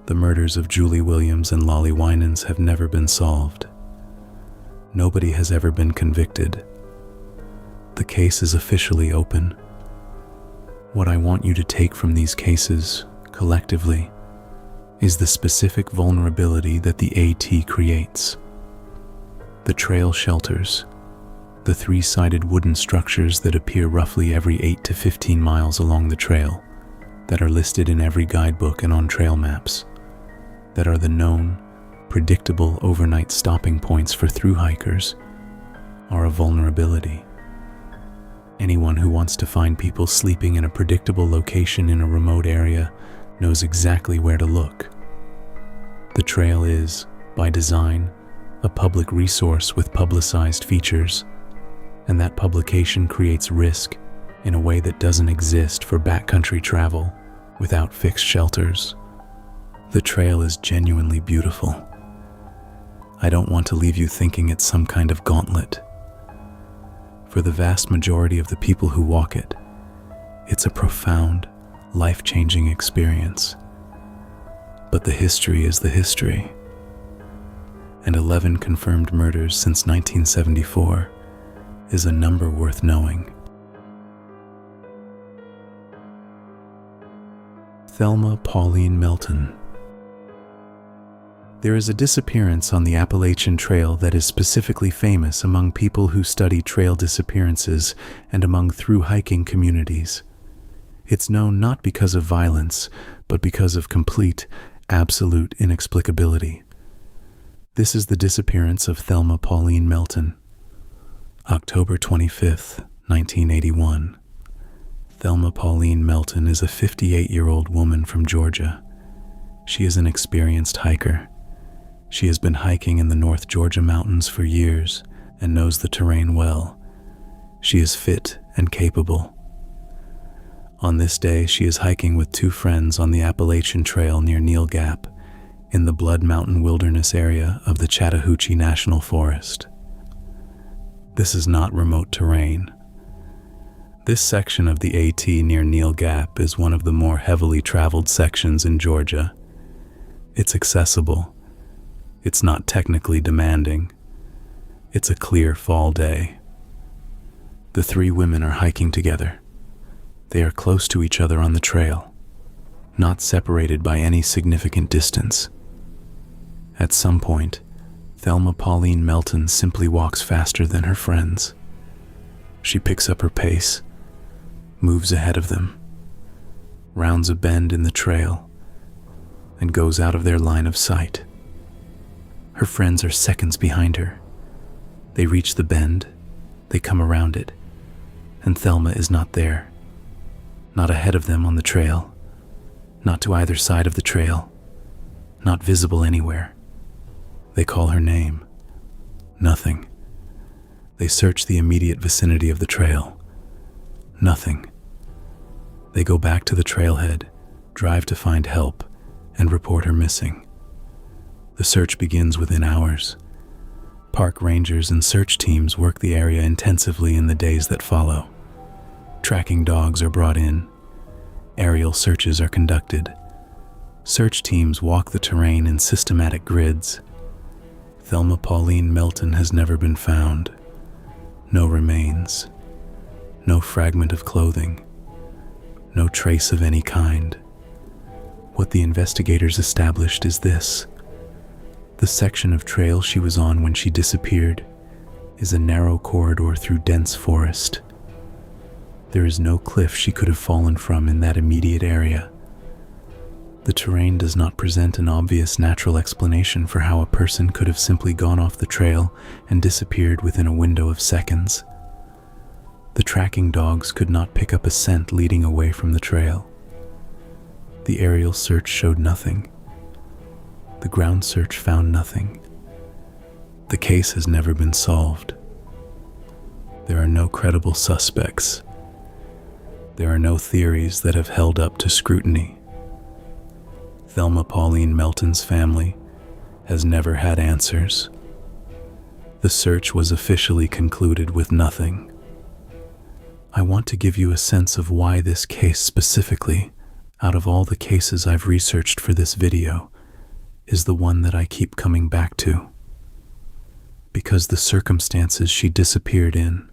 The murders of Julie Williams and Lolly Winans have never been solved. Nobody has ever been convicted. The case is officially open. What I want you to take from these cases, collectively, is the specific vulnerability that the AT creates. The trail shelters, the 3-sided wooden structures that appear roughly every 8 to 15 miles along the trail, that are listed in every guidebook and on trail maps, that are the known, predictable overnight stopping points for thru hikers, are a vulnerability. Anyone who wants to find people sleeping in a predictable location in a remote area knows exactly where to look. The trail is, by design, a public resource with publicized features, and that publication creates risk in a way that doesn't exist for backcountry travel without fixed shelters. The trail is genuinely beautiful. I don't want to leave you thinking it's some kind of gauntlet. For the vast majority of the people who walk it, it's a profound, life-changing experience. But the history is the history. And 11 confirmed murders since 1974 is a number worth knowing. Thelma Pauline Melton. There is a disappearance on the Appalachian Trail that is specifically famous among people who study trail disappearances and among thru-hiking communities. It's known not because of violence, but because of complete, absolute inexplicability. This is the disappearance of Thelma Pauline Melton. October 25th, 1981. Thelma Pauline Melton is a 58-year-old woman from Georgia. She is an experienced hiker. She has been hiking in the North Georgia mountains for years and knows the terrain well. She is fit and capable. On this day, she is hiking with 2 friends on the Appalachian Trail near Neal Gap, in the Blood Mountain Wilderness area of the Chattahoochee National Forest. This is not remote terrain. This section of the AT near Neal Gap is one of the more heavily traveled sections in Georgia. It's accessible. It's not technically demanding. It's a clear fall day. The 3 women are hiking together. They are close to each other on the trail, not separated by any significant distance. At some point, Thelma Pauline Melton simply walks faster than her friends. She picks up her pace, moves ahead of them, rounds a bend in the trail, and goes out of their line of sight. Her friends are seconds behind her. They reach the bend, they come around it, and Thelma is not there. Not ahead of them on the trail, not to either side of the trail, not visible anywhere. They call her name. Nothing. They search the immediate vicinity of the trail. Nothing. They go back to the trailhead, drive to find help, and report her missing. The The search begins within hours. Park rangers and search teams work the area intensively in the days that follow. Tracking dogs are brought in. Aerial searches are conducted. Search teams walk the terrain in systematic grids. Thelma Pauline Melton has never been found. No remains. No fragment of clothing. No trace of any kind. What the investigators established is this. The section of trail she was on when she disappeared is a narrow corridor through dense forest. There is no cliff she could have fallen from in that immediate area. The terrain does not present an obvious natural explanation for how a person could have simply gone off the trail and disappeared within a window of seconds. The tracking dogs could not pick up a scent leading away from the trail. The aerial search showed nothing. The ground search found nothing. The case has never been solved. There are no credible suspects. There are no theories that have held up to scrutiny. Thelma Pauline Melton's family has never had answers. The search was officially concluded with nothing. I want to give you a sense of why this case specifically, out of all the cases I've researched for this video, is the one that I keep coming back to. Because the circumstances she disappeared in,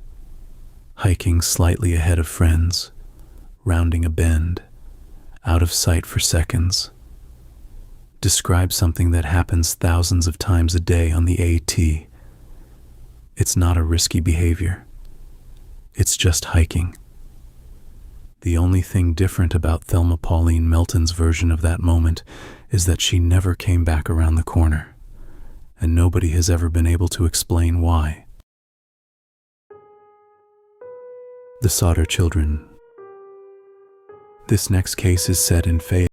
hiking slightly ahead of friends, rounding a bend, out of sight for seconds, describe something that happens thousands of times a day on the AT. It's not a risky behavior. It's just hiking. The only thing different about Thelma Pauline Melton's version of that moment is that she never came back around the corner, and nobody has ever been able to explain why. The Sodder Children. This next case is set in Fayette.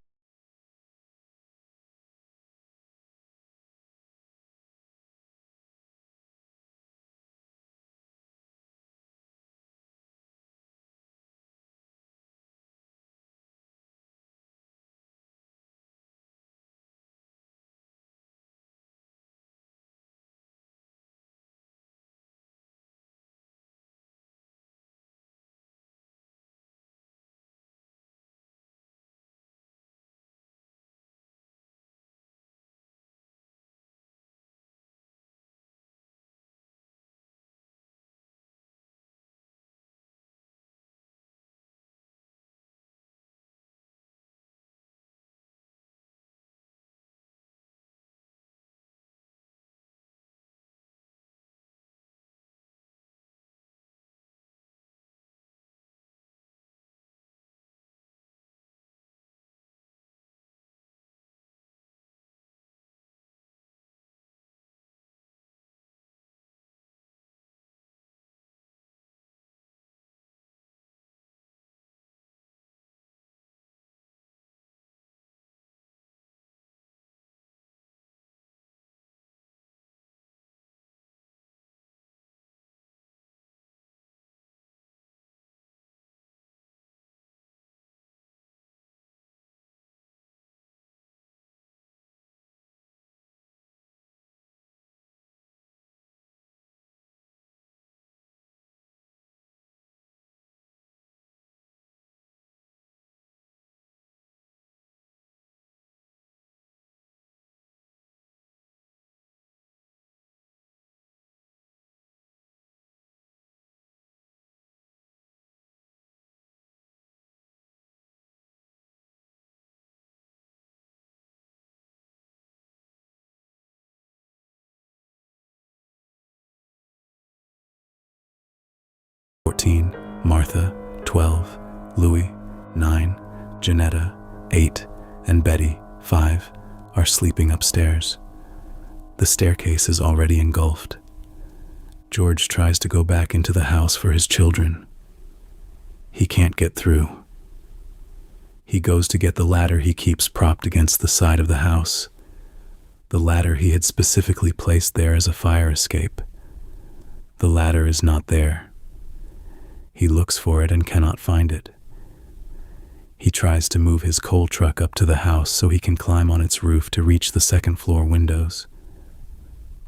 Martha, 12, Louis, 9, Janetta, 8, and Betty, 5, are sleeping upstairs. The staircase is already engulfed. George tries to go back into the house for his children. He can't get through. He goes to get the ladder he keeps propped against the side of the house, the ladder he had specifically placed there as a fire escape. The ladder is not there. He looks for it and cannot find it. He tries to move his coal truck up to the house so he can climb on its roof to reach the second-floor windows.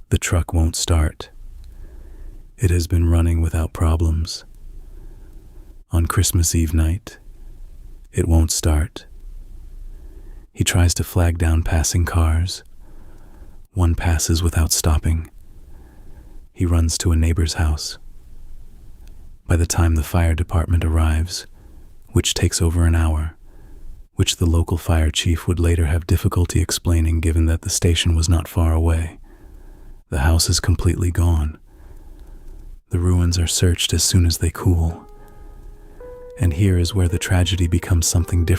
The truck won't start. It has been running without problems. On Christmas Eve night, it won't start. He tries to flag down passing cars. One passes without stopping. He runs to a neighbor's house. By the time the fire department arrives, which takes over an hour, which the local fire chief would later have difficulty explaining given that the station was not far away, the house is completely gone. The ruins are searched as soon as they cool. And here is where the tragedy becomes something different.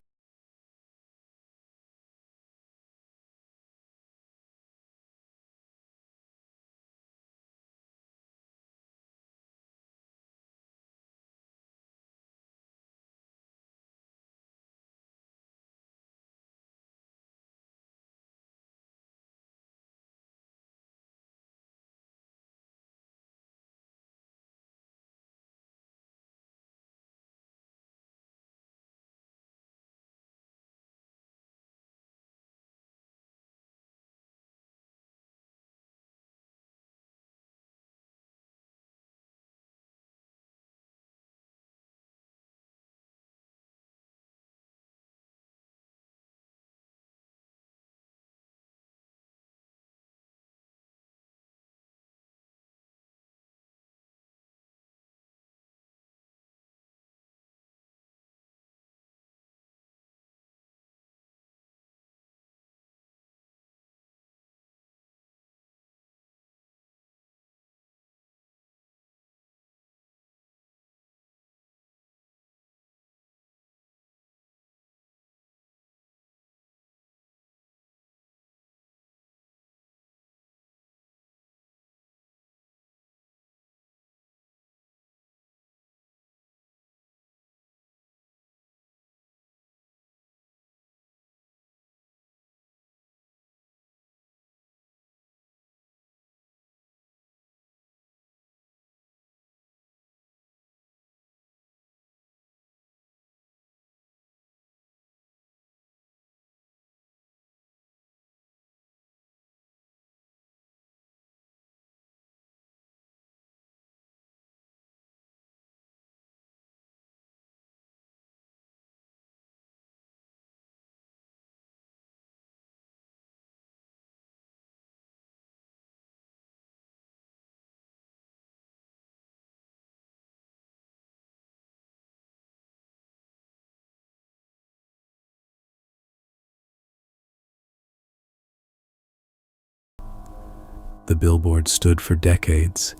The billboard stood for decades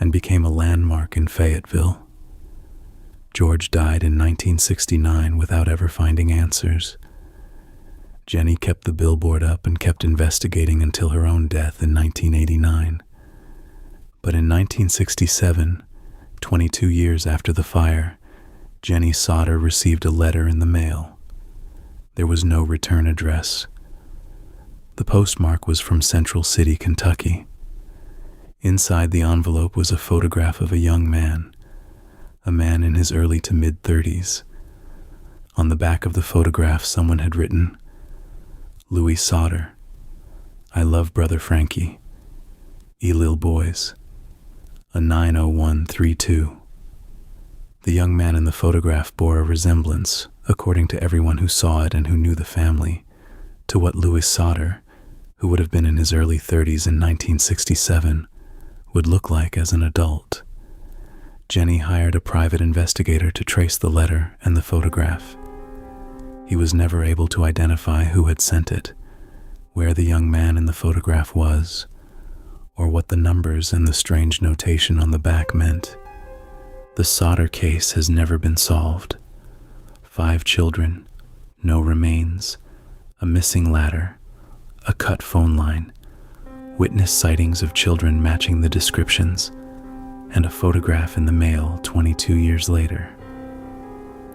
and became a landmark in Fayetteville. George died in 1969 without ever finding answers. Jenny kept the billboard up and kept investigating until her own death in 1989. But in 1967, 22 years after the fire, Jenny Sodder received a letter in the mail. There was no return address. The postmark was from Central City, Kentucky. Inside the envelope was a photograph of a young man, a man in his early to mid-30s. On the back of the photograph, someone had written, "Louis Sodder, I love Brother Frankie, Lil Boys, a 90132. The young man in the photograph bore a resemblance, according to everyone who saw it and who knew the family, to what Louis Sodder, who would have been in his early 30s in 1967, would look like as an adult. Jenny hired a private investigator to trace the letter and the photograph. He was never able to identify who had sent it, where the young man in the photograph was, or what the numbers and the strange notation on the back meant. The Sodder case has never been solved. 5 children, no remains, a missing ladder, a cut phone line, witness sightings of children matching the descriptions, and a photograph in the mail 22 years later.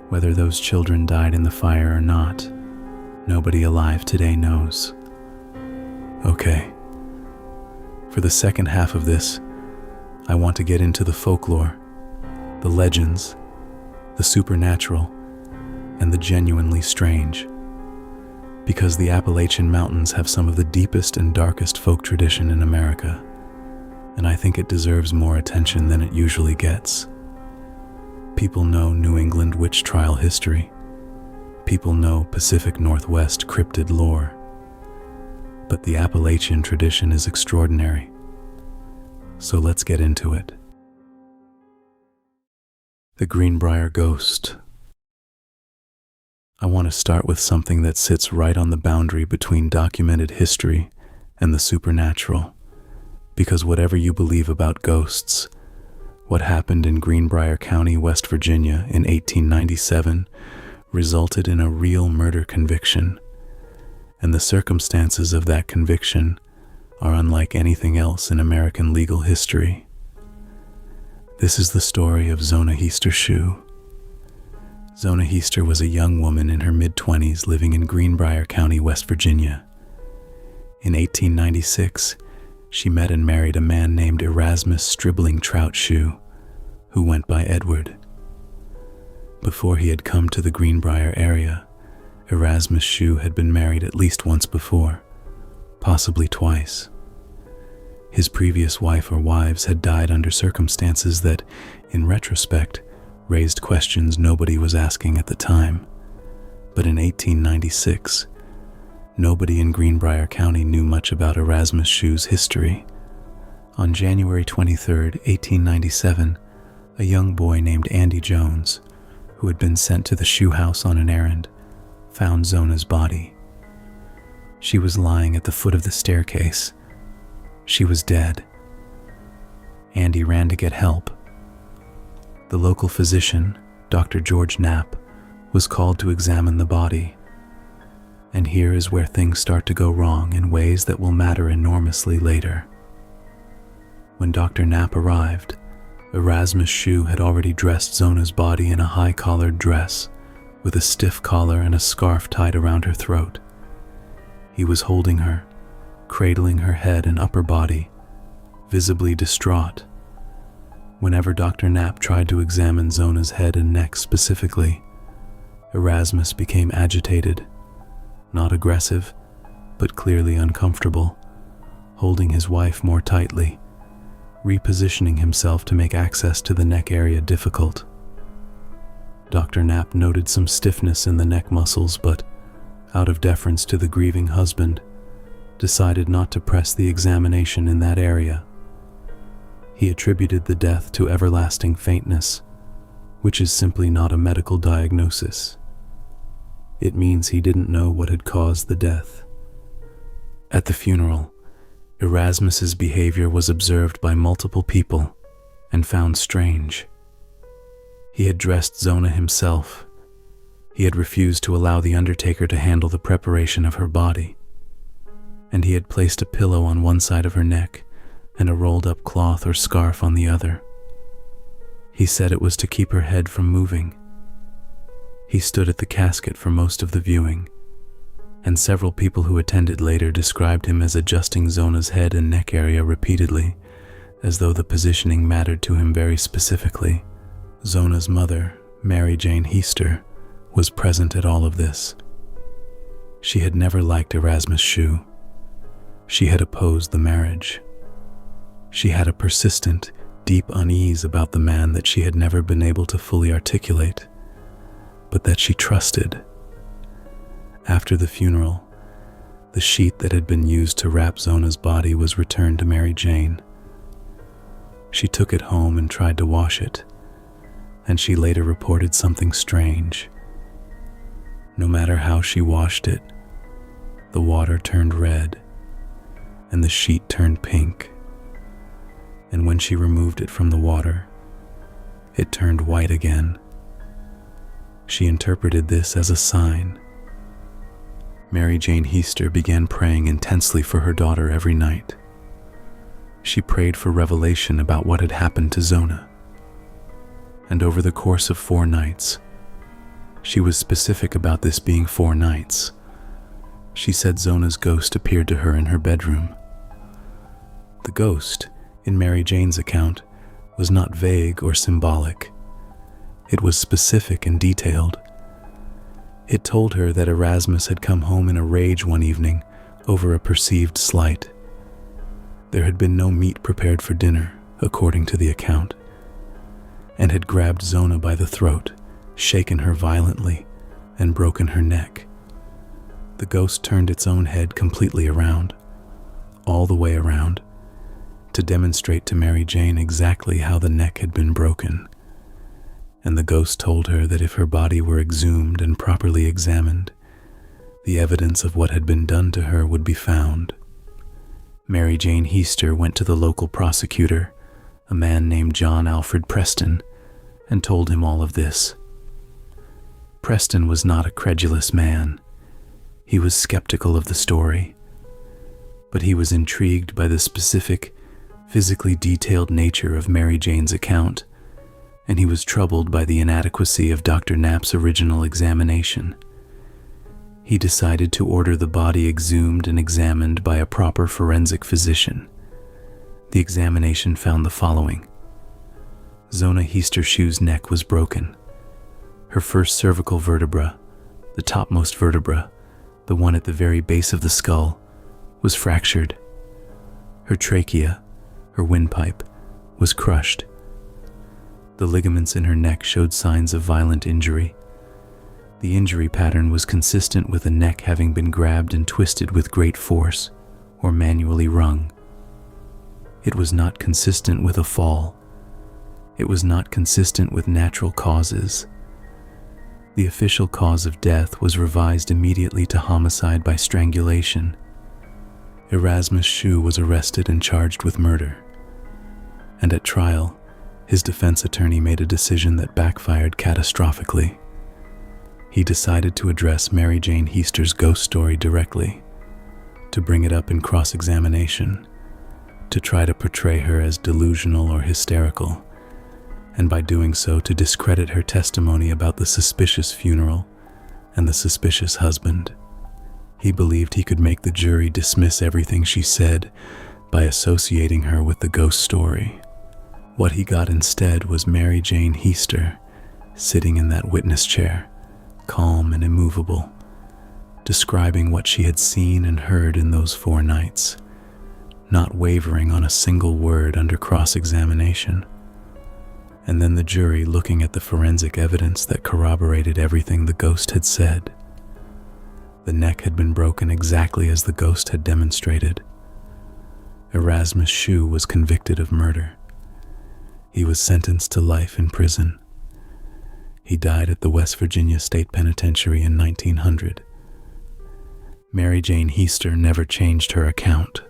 Whether those children died in the fire or not, nobody alive today knows. Okay, for the second half of this, I want to get into the folklore, the legends, the supernatural, and the genuinely strange. Because the Appalachian Mountains have some of the deepest and darkest folk tradition in America, and I think it deserves more attention than it usually gets. People know New England witch trial history. People know Pacific Northwest cryptid lore. But the Appalachian tradition is extraordinary. So let's get into it. The Greenbrier Ghost. I want to start with something that sits right on the boundary between documented history and the supernatural. Because whatever you believe about ghosts, what happened in Greenbrier County, West Virginia in 1897 resulted in a real murder conviction, and the circumstances of that conviction are unlike anything else in American legal history. This is the story of Zona Heaster Shue. Zona Heaster was a young woman in her mid-20s living in Greenbrier County, West Virginia. In 1896, she met and married a man named Erasmus Stribling Trout Shue, who went by Edward. Before he had come to the Greenbrier area, Erasmus Shue had been married at least once before, possibly twice. His previous wife or wives had died under circumstances that, in retrospect, raised questions nobody was asking at the time. But in 1896, nobody in Greenbrier County knew much about Erasmus Shue's history. On January 23, 1897, a young boy named Andy Jones, who had been sent to the Shue house on an errand, found Zona's body. She was lying at the foot of the staircase. She was dead. Andy ran to get help. The local physician, Dr. George Knapp, was called to examine the body. And here is where things start to go wrong in ways that will matter enormously later. When Dr. Knapp arrived, Erasmus Shue had already dressed Zona's body in a high-collared dress, with a stiff collar and a scarf tied around her throat. He was holding her, cradling her head and upper body, visibly distraught. Whenever Dr. Knapp tried to examine Zona's head and neck specifically, Erasmus became agitated, not aggressive, but clearly uncomfortable, holding his wife more tightly, repositioning himself to make access to the neck area difficult. Dr. Knapp noted some stiffness in the neck muscles, but, out of deference to the grieving husband, decided not to press the examination in that area. He attributed the death to everlasting faintness, which is simply not a medical diagnosis. It means he didn't know what had caused the death. At the funeral, Erasmus's behavior was observed by multiple people and found strange. He had dressed Zona himself. He had refused to allow the undertaker to handle the preparation of her body. And he had placed a pillow on one side of her neck and a rolled-up cloth or scarf on the other. He said it was to keep her head from moving. He stood at the casket for most of the viewing, and several people who attended later described him as adjusting Zona's head and neck area repeatedly, as though the positioning mattered to him very specifically. Zona's mother, Mary Jane Heaster, was present at all of this. She had never liked Erasmus Shue. She had opposed the marriage. She had a persistent, deep unease about the man that she had never been able to fully articulate, but that she trusted. After the funeral, the sheet that had been used to wrap Zona's body was returned to Mary Jane. She took it home and tried to wash it, and she later reported something strange. No matter how she washed it, the water turned red, and the sheet turned pink. And when she removed it from the water, it turned white again. She interpreted this as a sign. Mary Jane Heaster began praying intensely for her daughter every night. She prayed for revelation about what had happened to Zona. And over the course of 4 nights, she was specific about this being 4 nights. She said Zona's ghost appeared to her in her bedroom. The ghost, in Mary Jane's account, was not vague or symbolic. It was specific and detailed. It told her that Erasmus had come home in a rage one evening over a perceived slight. There had been no meat prepared for dinner, according to the account, and had grabbed Zona by the throat, shaken her violently, and broken her neck. The ghost turned its own head completely around, all the way around, to demonstrate to Mary Jane exactly how the neck had been broken. And the ghost told her that if her body were exhumed and properly examined, the evidence of what had been done to her would be found. Mary Jane Heaster went to the local prosecutor, a man named John Alfred Preston, and told him all of this. Preston was not a credulous man. He was skeptical of the story, but he was intrigued by the specific, physically detailed nature of Mary Jane's account, and he was troubled by the inadequacy of Dr. Knapp's original examination. He decided to order the body exhumed and examined by a proper forensic physician. The examination found the following. Zona Heastershoe's neck was broken. Her first cervical vertebra, the topmost vertebra, the one at the very base of the skull, was fractured. Her trachea, her windpipe, was crushed. The ligaments in her neck showed signs of violent injury. The injury pattern was consistent with the neck having been grabbed and twisted with great force, or manually wrung. It was not consistent with a fall. It was not consistent with natural causes. The official cause of death was revised immediately to homicide by strangulation. Erasmus Shue was arrested and charged with murder. And at trial, his defense attorney made a decision that backfired catastrophically. He decided to address Mary Jane Heaster's ghost story directly, to bring it up in cross-examination, to try to portray her as delusional or hysterical, and by doing so to discredit her testimony about the suspicious funeral and the suspicious husband. He believed he could make the jury dismiss everything she said by associating her with the ghost story. What he got instead was Mary Jane Heaster sitting in that witness chair, calm and immovable, describing what she had seen and heard in those 4 nights, not wavering on a single word under cross-examination. And then the jury looking at the forensic evidence that corroborated everything the ghost had said. The neck had been broken exactly as the ghost had demonstrated. Erasmus Shue was convicted of murder. He was sentenced to life in prison. He died at the West Virginia State Penitentiary in 1900. Mary Jane Heaster never changed her account.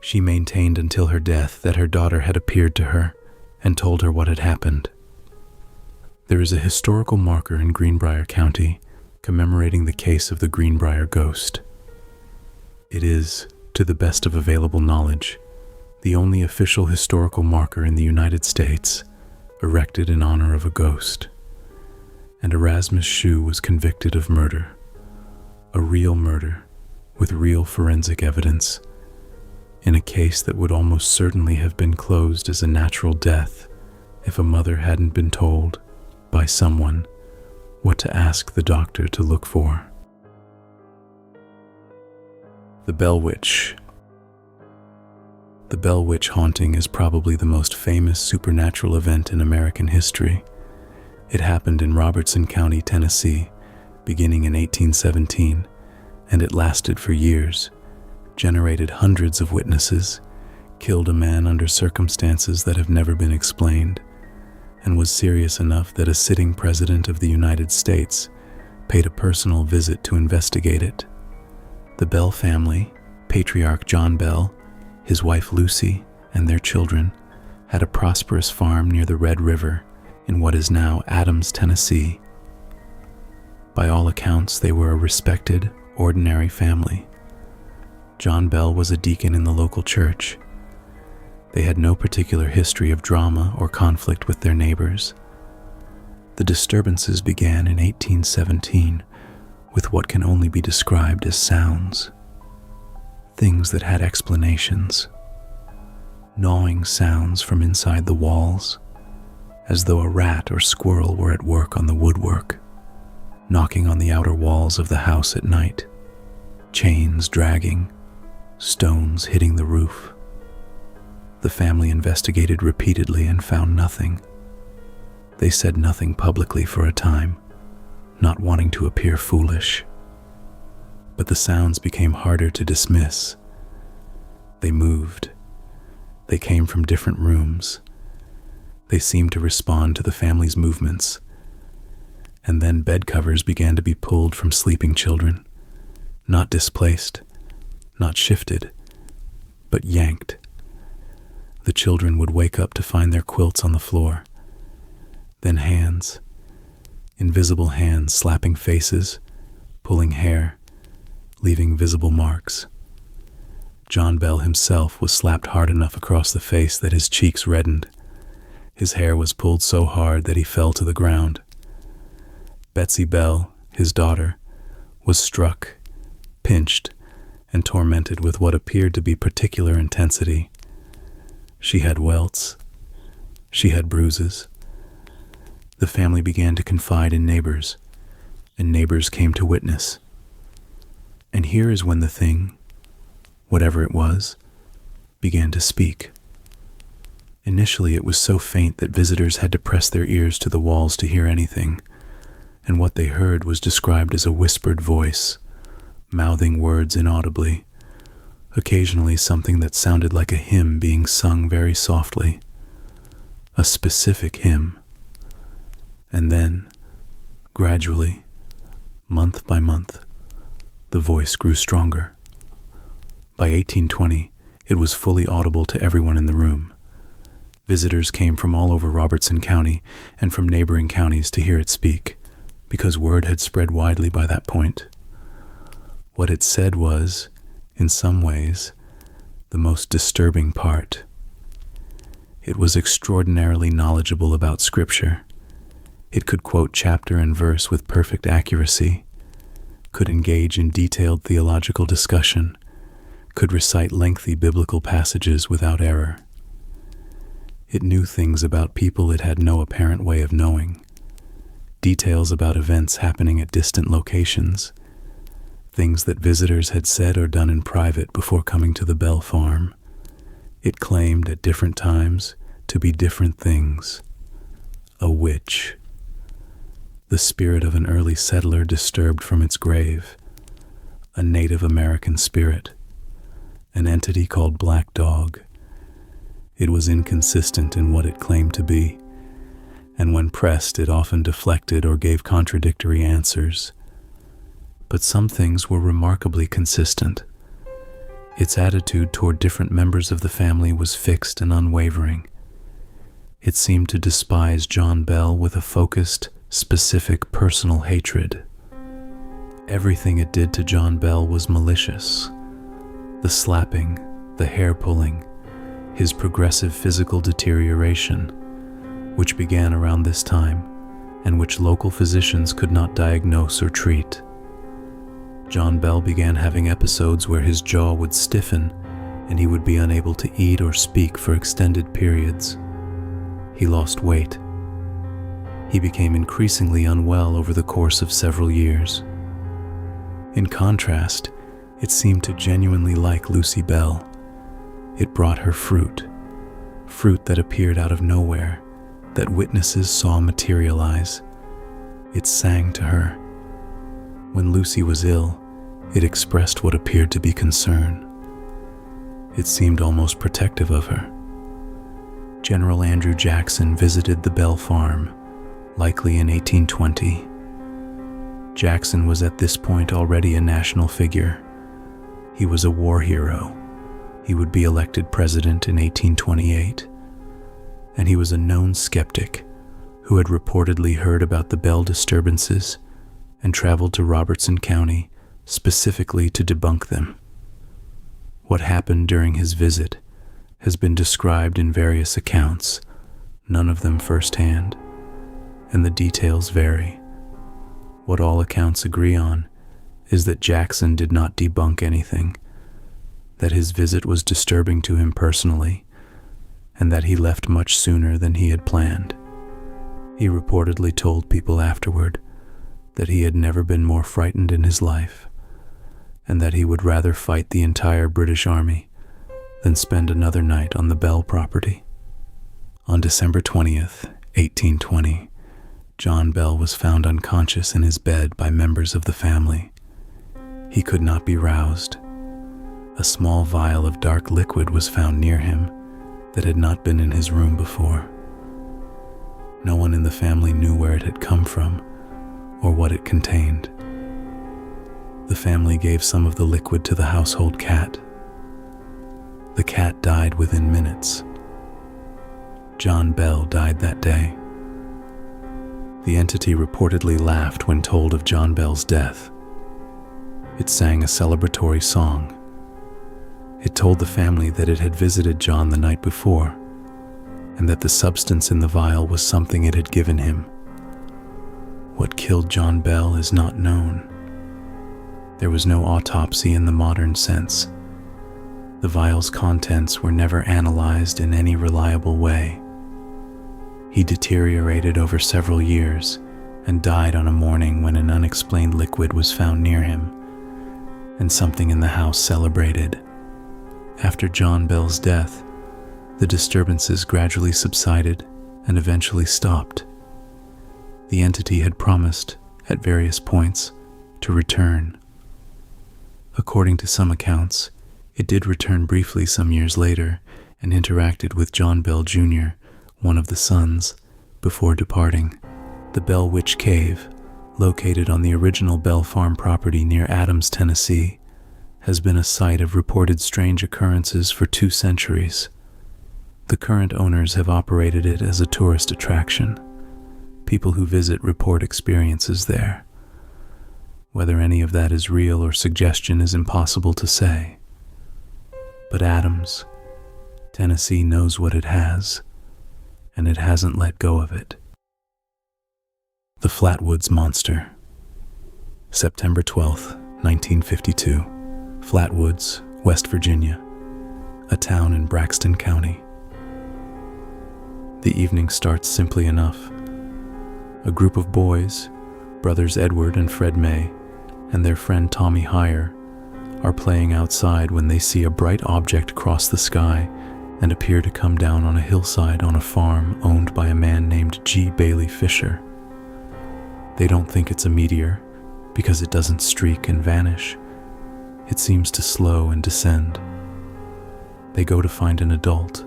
She maintained until her death that her daughter had appeared to her and told her what had happened. There is a historical marker in Greenbrier County commemorating the case of the Greenbrier Ghost. It is, to the best of available knowledge, the only official historical marker in the United States erected in honor of a ghost. And Erasmus Shue was convicted of murder, a real murder with real forensic evidence, in a case that would almost certainly have been closed as a natural death if a mother hadn't been told by someone what to ask the doctor to look for. The Bell Witch. The Bell Witch haunting is probably the most famous supernatural event in American history. It happened in Robertson County, Tennessee, beginning in 1817, and it lasted for years, generated hundreds of witnesses, killed a man under circumstances that have never been explained, and was serious enough that a sitting president of the United States paid a personal visit to investigate it. The Bell family, patriarch John Bell, his wife Lucy, and their children, had a prosperous farm near the Red River in what is now Adams, Tennessee. By all accounts, they were a respected, ordinary family. John Bell was a deacon in the local church. They had no particular history of drama or conflict with their neighbors. The disturbances began in 1817 with what can only be described as sounds. Things that had explanations. Gnawing sounds from inside the walls, as though a rat or squirrel were at work on the woodwork. knocking on the outer walls of the house at night, chains dragging, stones hitting the roof. The family investigated repeatedly and found nothing. They said nothing publicly for a time, not wanting to appear foolish. But the sounds became harder to dismiss. They moved. They came from different rooms. They seemed to respond to the family's movements. And then bed covers began to be pulled from sleeping children, not displaced, not shifted, but yanked. The children would wake up to find their quilts on the floor. Then hands, invisible hands slapping faces, pulling hair, leaving visible marks. John Bell himself was slapped hard enough across the face that his cheeks reddened. His hair was pulled so hard that he fell to the ground. Betsy Bell, his daughter, was struck, pinched, and tormented with what appeared to be particular intensity. She had welts. She had bruises. The family began to confide in neighbors, and neighbors came to witness. And here is when the thing, whatever it was, began to speak. Initially, it was so faint that visitors had to press their ears to the walls to hear anything, and what they heard was described as a whispered voice, mouthing words inaudibly, occasionally something that sounded like a hymn being sung very softly, a specific hymn. And then, gradually, month by month, the voice grew stronger. By 1820, it was fully audible to everyone in the room. Visitors came from all over Robertson County and from neighboring counties to hear it speak, because word had spread widely by that point. What it said was, in some ways, the most disturbing part. It was extraordinarily knowledgeable about Scripture. It could quote chapter and verse with perfect accuracy, could engage in detailed theological discussion, could recite lengthy biblical passages without error. It knew things about people it had no apparent way of knowing, details about events happening at distant locations, things that visitors had said or done in private before coming to the Bell farm. It claimed at different times to be different things. A witch. The spirit of an early settler disturbed from its grave. A Native American spirit. An entity called Black Dog. It was inconsistent in what it claimed to be, and when pressed it often deflected or gave contradictory answers. But some things were remarkably consistent. Its attitude toward different members of the family was fixed and unwavering. It seemed to despise John Bell with a focused, specific personal hatred. Everything it did to John Bell was malicious. The slapping, the hair pulling, his progressive physical deterioration, which began around this time and which local physicians could not diagnose or treat. John Bell began having episodes where his jaw would stiffen and he would be unable to eat or speak for extended periods. He lost weight. He became increasingly unwell over the course of several years. In contrast, it seemed to genuinely like Lucy Bell. It brought her fruit that appeared out of nowhere, that witnesses saw materialize. It sang to her. When Lucy was ill, it expressed what appeared to be concern. It seemed almost protective of her. General Andrew Jackson visited the Bell farm, likely in 1820. Jackson was at this point already a national figure. He was a war hero. He would be elected president in 1828. And he was a known skeptic who had reportedly heard about the Bell disturbances and traveled to Robertson County specifically to debunk them. What happened during his visit has been described in various accounts, none of them firsthand, and the details vary. What all accounts agree on is that Jackson did not debunk anything, that his visit was disturbing to him personally, and that he left much sooner than he had planned. He reportedly told people afterward that he had never been more frightened in his life, and that he would rather fight the entire British Army than spend another night on the Bell property. On December 20th, 1820, John Bell was found unconscious in his bed by members of the family. He could not be roused. A small vial of dark liquid was found near him that had not been in his room before. No one in the family knew where it had come from or what it contained. The family gave some of the liquid to the household cat. The cat died within minutes. John Bell died that day. The entity reportedly laughed when told of John Bell's death. It sang a celebratory song. It told the family that it had visited John the night before, and that the substance in the vial was something it had given him. What killed John Bell is not known. There was no autopsy in the modern sense. The vial's contents were never analyzed in any reliable way. He deteriorated over several years and died on a morning when an unexplained liquid was found near him, and something in the house celebrated. After John Bell's death, the disturbances gradually subsided and eventually stopped. The entity had promised, at various points, to return. According to some accounts, it did return briefly some years later and interacted with John Bell Jr., one of the sons, before departing. The Bell Witch Cave, located on the original Bell Farm property near Adams, Tennessee, has been a site of reported strange occurrences for 2 centuries. The current owners have operated it as a tourist attraction. People who visit report experiences there. Whether any of that is real or suggestion is impossible to say. But Adams, Tennessee knows what it has, and it hasn't let go of it. The Flatwoods Monster. September 12th, 1952. Flatwoods, West Virginia, a town in Braxton County. The evening starts simply enough. A group of boys, brothers Edward and Fred May, and their friend Tommy Heyer, are playing outside when they see a bright object cross the sky and appear to come down on a hillside on a farm owned by a man named G. Bailey Fisher. They don't think it's a meteor because it doesn't streak and vanish. It seems to slow and descend. They go to find an adult.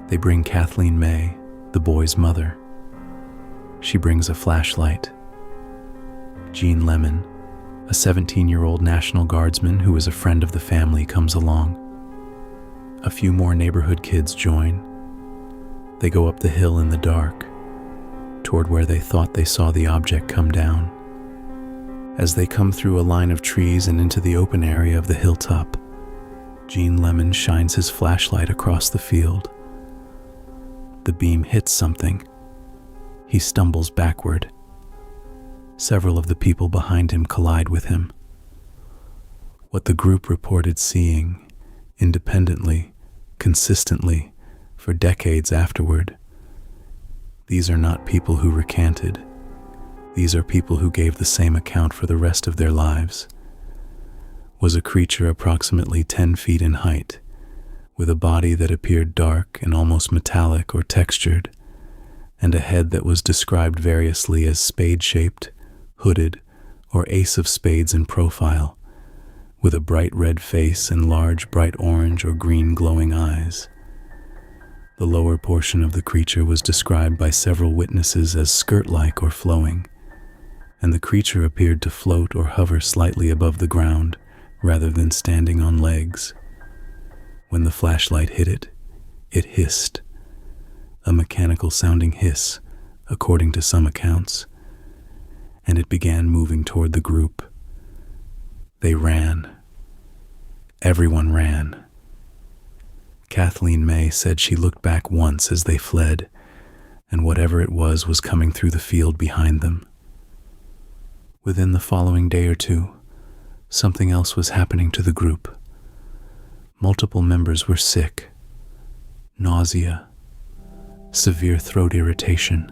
They bring Kathleen May, the boy's mother. She brings a flashlight. Jean Lemon, a 17-year-old National Guardsman who is a friend of the family, comes along. A few more neighborhood kids join. They go up the hill in the dark, toward where they thought they saw the object come down. As they come through a line of trees and into the open area of the hilltop, Jean Lemon shines his flashlight across the field. The beam hits something. He stumbles backward. Several of the people behind him collide with him. What the group reported seeing, independently, consistently, for decades afterward. These are not people who recanted. These are people who gave the same account for the rest of their lives. Was a creature approximately 10 feet in height, with a body that appeared dark and almost metallic or textured, and a head that was described variously as spade-shaped, hooded, or ace of spades in profile, with a bright red face and large bright orange or green glowing eyes. The lower portion of the creature was described by several witnesses as skirt-like or flowing, and the creature appeared to float or hover slightly above the ground rather than standing on legs. When the flashlight hit it, it hissed, a mechanical-sounding hiss, according to some accounts, and it began moving toward the group. They ran. Everyone ran. Kathleen May said she looked back once as they fled, and whatever it was coming through the field behind them. Within the following day or two, something else was happening to the group. Multiple members were sick. Nausea, severe throat irritation,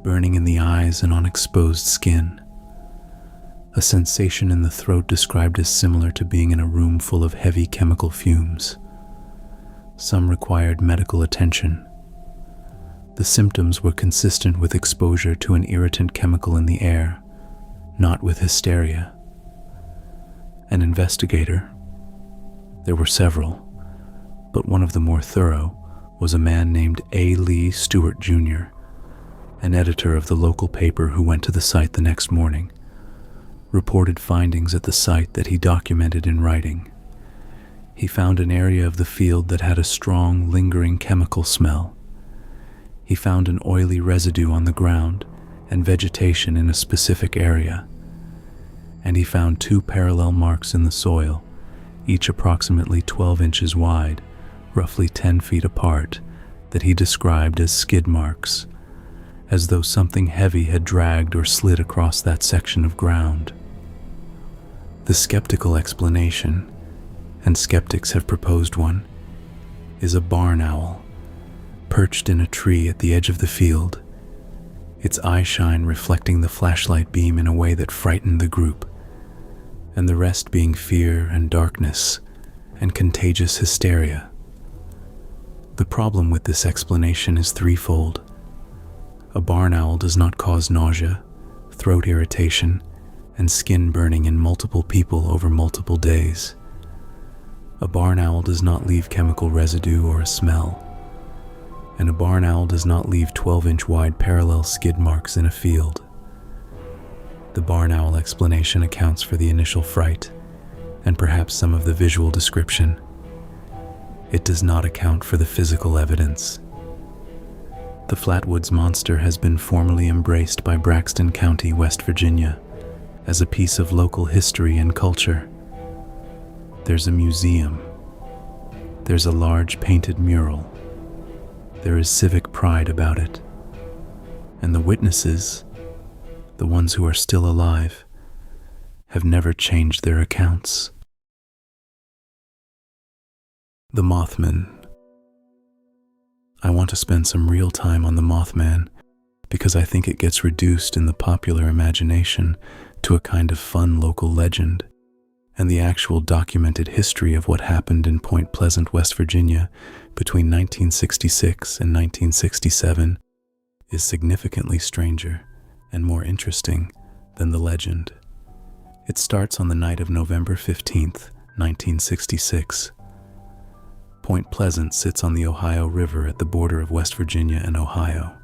burning in the eyes and on exposed skin. A sensation in the throat described as similar to being in a room full of heavy chemical fumes. Some required medical attention. The symptoms were consistent with exposure to an irritant chemical in the air, not with hysteria. An investigator, there were several, but one of the more thorough was a man named A. Lee Stewart Jr., an editor of the local paper who went to the site the next morning, reported findings at the site that he documented in writing. He found an area of the field that had a strong, lingering chemical smell. He found an oily residue on the ground and vegetation in a specific area. And he found 2 parallel marks in the soil, each approximately 12 inches wide, roughly 10 feet apart, that he described as skid marks, as though something heavy had dragged or slid across that section of ground. The skeptical explanation, and skeptics have proposed one, is a barn owl, perched in a tree at the edge of the field, its eyeshine reflecting the flashlight beam in a way that frightened the group, and the rest being fear and darkness and contagious hysteria. The problem with this explanation is threefold. A barn owl does not cause nausea, throat irritation, and skin burning in multiple people over multiple days. A barn owl does not leave chemical residue or a smell. And a barn owl does not leave 12-inch wide parallel skid marks in a field. The barn owl explanation accounts for the initial fright, and perhaps some of the visual description. It does not account for the physical evidence. The Flatwoods Monster has been formally embraced by Braxton County, West Virginia, as a piece of local history and culture. There's a museum. There's a large painted mural. There is civic pride about it. And the witnesses, the ones who are still alive, have never changed their accounts. The Mothman. I want to spend some real time on the Mothman because I think it gets reduced in the popular imagination to a kind of fun local legend, and the actual documented history of what happened in Point Pleasant, West Virginia between 1966 and 1967 is significantly stranger and more interesting than the legend. It starts on the night of November 15th, 1966. Point Pleasant sits on the Ohio River at the border of West Virginia and Ohio.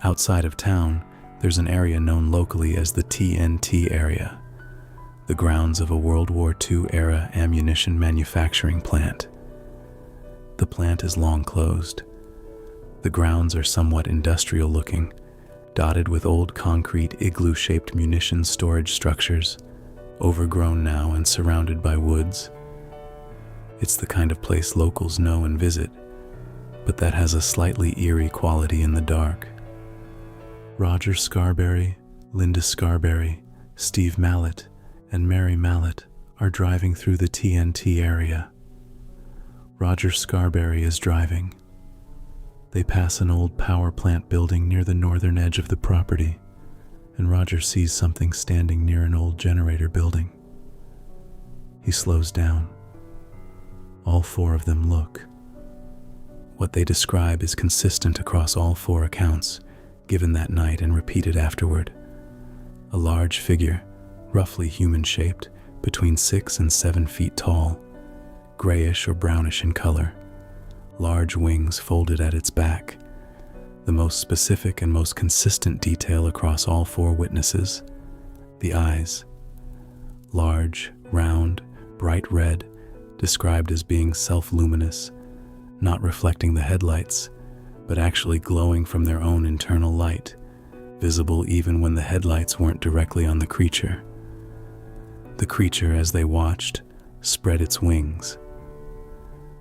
Outside of town, there's an area known locally as the TNT area, the grounds of a World War II-era ammunition manufacturing plant. The plant is long closed. The grounds are somewhat industrial-looking, dotted with old concrete igloo-shaped munitions storage structures, overgrown now and surrounded by woods. It's the kind of place locals know and visit, but that has a slightly eerie quality in the dark. Roger Scarberry, Linda Scarberry, Steve Mallet, and Mary Mallet are driving through the TNT area. Roger Scarberry is driving. They pass an old power plant building near the northern edge of the property, and Roger sees something standing near an old generator building. He slows down. All 4 of them look. What they describe is consistent across all 4 accounts, given that night and repeated afterward. A large figure, roughly human-shaped, between 6 and 7 feet tall, grayish or brownish in color, large wings folded at its back. The most specific and most consistent detail across all 4 witnesses: the eyes. Large, round, bright red, described as being self-luminous, not reflecting the headlights, but actually glowing from their own internal light, visible even when the headlights weren't directly on the creature. The creature, as they watched, spread its wings.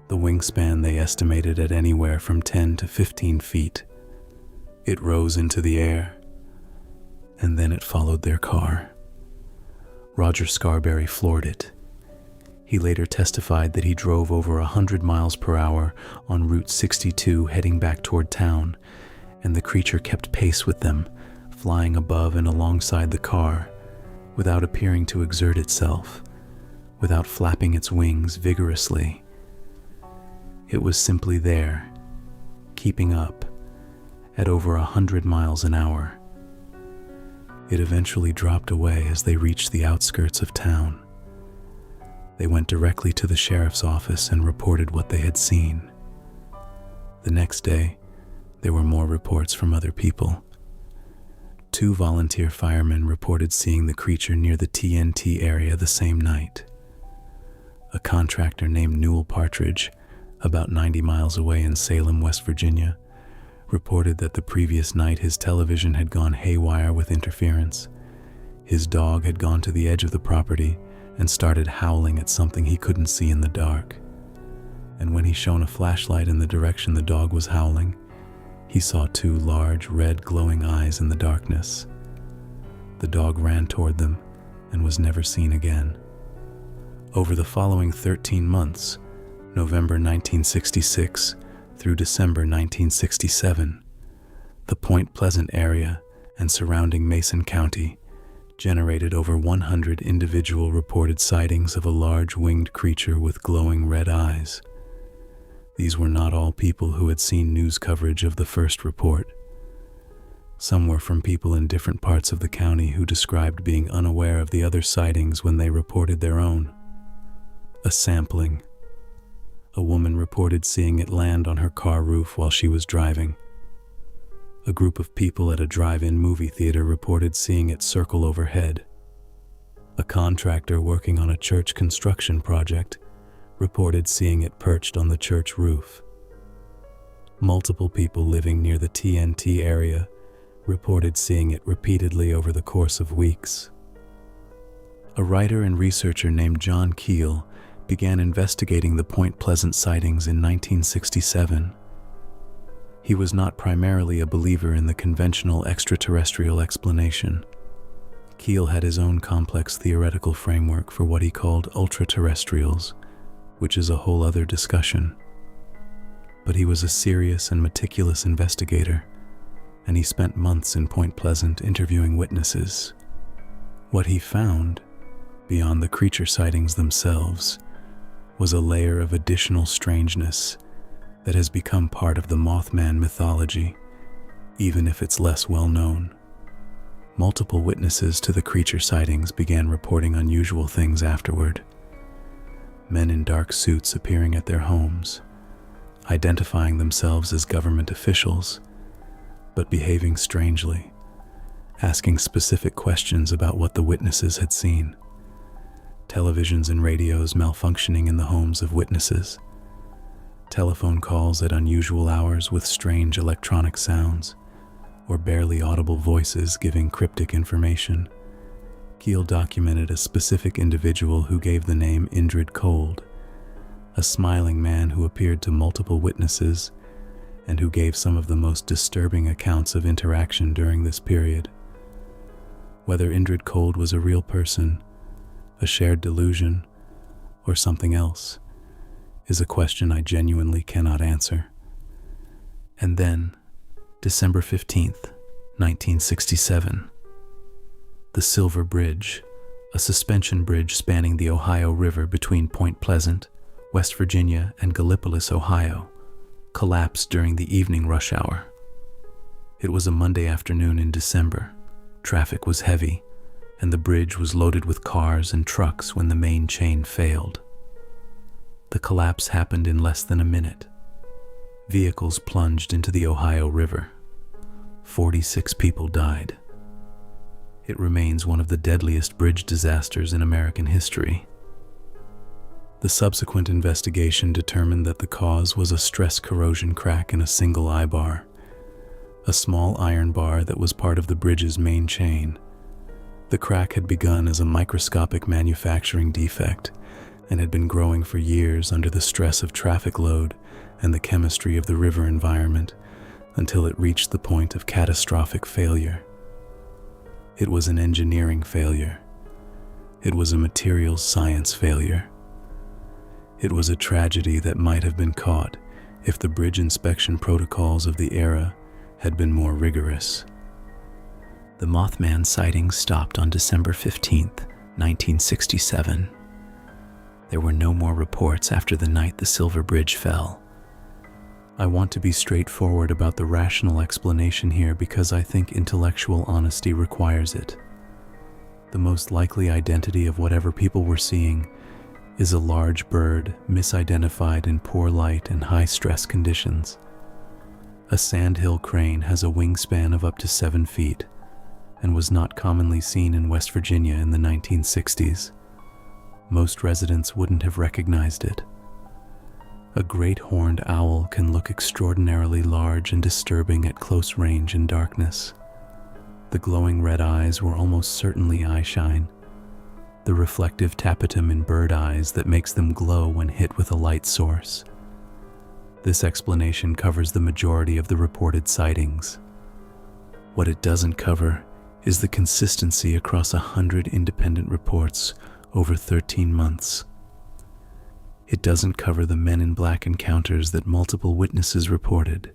The wingspan they estimated at anywhere from 10 to 15 feet. It rose into the air, and then it followed their car. Roger Scarberry floored it. He later testified that he drove over 100 miles per hour on Route 62 heading back toward town, and the creature kept pace with them, flying above and alongside the car, without appearing to exert itself, without flapping its wings vigorously. It was simply there, keeping up, at over 100 miles an hour. It eventually dropped away as they reached the outskirts of town. They went directly to the sheriff's office and reported what they had seen. The next day, there were more reports from other people. 2 volunteer firemen reported seeing the creature near the TNT area the same night. A contractor named Newell Partridge, about 90 miles away in Salem, West Virginia, reported that the previous night his television had gone haywire with interference. His dog had gone to the edge of the property and started howling at something he couldn't see in the dark. And when he shone a flashlight in the direction the dog was howling, he saw 2 large, red, glowing eyes in the darkness. The dog ran toward them and was never seen again. Over the following 13 months, November 1966 through December 1967, the Point Pleasant area and surrounding Mason County generated over 100 individual reported sightings of a large winged creature with glowing red eyes. These were not all people who had seen news coverage of the first report. Some were from people in different parts of the county who described being unaware of the other sightings when they reported their own. A sampling. A woman reported seeing it land on her car roof while she was driving. A group of people at a drive-in movie theater reported seeing it circle overhead. A contractor working on a church construction project reported seeing it perched on the church roof. Multiple people living near the TNT area reported seeing it repeatedly over the course of weeks. A writer and researcher named John Keel began investigating the Point Pleasant sightings in 1967. He was not primarily a believer in the conventional extraterrestrial explanation. Keel had his own complex theoretical framework for what he called ultra-terrestrials, which is a whole other discussion. But he was a serious and meticulous investigator, and he spent months in Point Pleasant interviewing witnesses. What he found, beyond the creature sightings themselves, was a layer of additional strangeness that has become part of the Mothman mythology, even if it's less well known. Multiple witnesses to the creature sightings began reporting unusual things afterward. Men in dark suits appearing at their homes, identifying themselves as government officials, but behaving strangely, asking specific questions about what the witnesses had seen. Televisions and radios malfunctioning in the homes of witnesses. Telephone calls at unusual hours with strange electronic sounds, or barely audible voices giving cryptic information. Keel documented a specific individual who gave the name Indrid Cold, a smiling man who appeared to multiple witnesses and who gave some of the most disturbing accounts of interaction during this period. Whether Indrid Cold was a real person, a shared delusion, or something else, is a question I genuinely cannot answer. And then, December 15th, 1967. The Silver Bridge, a suspension bridge spanning the Ohio River between Point Pleasant, West Virginia, and Gallipolis, Ohio, collapsed during the evening rush hour. It was a Monday afternoon in December. Traffic was heavy, and the bridge was loaded with cars and trucks when the main chain failed. The collapse happened in less than a minute. Vehicles plunged into the Ohio River. 46 people died. It remains one of the deadliest bridge disasters in American history. The subsequent investigation determined that the cause was a stress corrosion crack in a single eye bar, a small iron bar that was part of the bridge's main chain. The crack had begun as a microscopic manufacturing defect and had been growing for years under the stress of traffic load and the chemistry of the river environment until it reached the point of catastrophic failure. It was an engineering failure. It was a materials science failure. It was a tragedy that might have been caught if the bridge inspection protocols of the era had been more rigorous. The Mothman sightings stopped on December 15th, 1967. There were no more reports after the night the Silver Bridge fell. I want to be straightforward about the rational explanation here because I think intellectual honesty requires it. The most likely identity of whatever people were seeing is a large bird misidentified in poor light and high-stress conditions. A sandhill crane has a wingspan of up to 7 feet and was not commonly seen in West Virginia in the 1960s. Most residents wouldn't have recognized it. A great horned owl can look extraordinarily large and disturbing at close range in darkness. The glowing red eyes were almost certainly eyeshine, the reflective tapetum in bird eyes that makes them glow when hit with a light source. This explanation covers the majority of the reported sightings. What it doesn't cover is the consistency across 100 independent reports over 13 months. It doesn't cover the Men in Black encounters that multiple witnesses reported.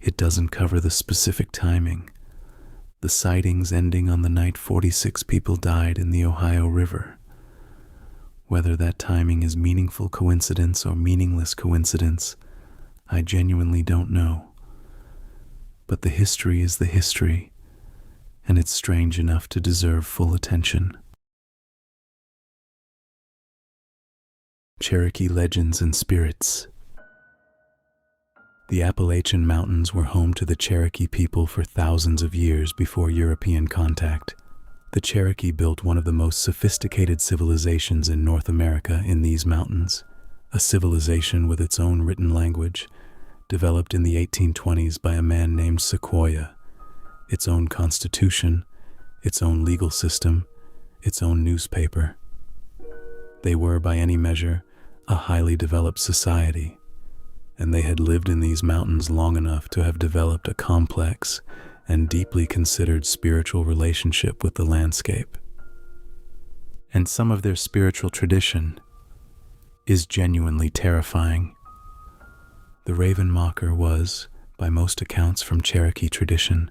It doesn't cover the specific timing, the sightings ending on the night 46 people died in the Ohio River. Whether that timing is meaningful coincidence or meaningless coincidence, I genuinely don't know. But the history is the history, and it's strange enough to deserve full attention. Cherokee legends and spirits. The Appalachian Mountains were home to the Cherokee people for thousands of years before European contact. The Cherokee built one of the most sophisticated civilizations in North America in these mountains, a civilization with its own written language, developed in the 1820s by a man named Sequoyah, its own constitution, its own legal system, its own newspaper. They were, by any measure, a highly developed society, and they had lived in these mountains long enough to have developed a complex and deeply considered spiritual relationship with the landscape. And some of their spiritual tradition is genuinely terrifying. The Raven Mocker was, by most accounts from Cherokee tradition,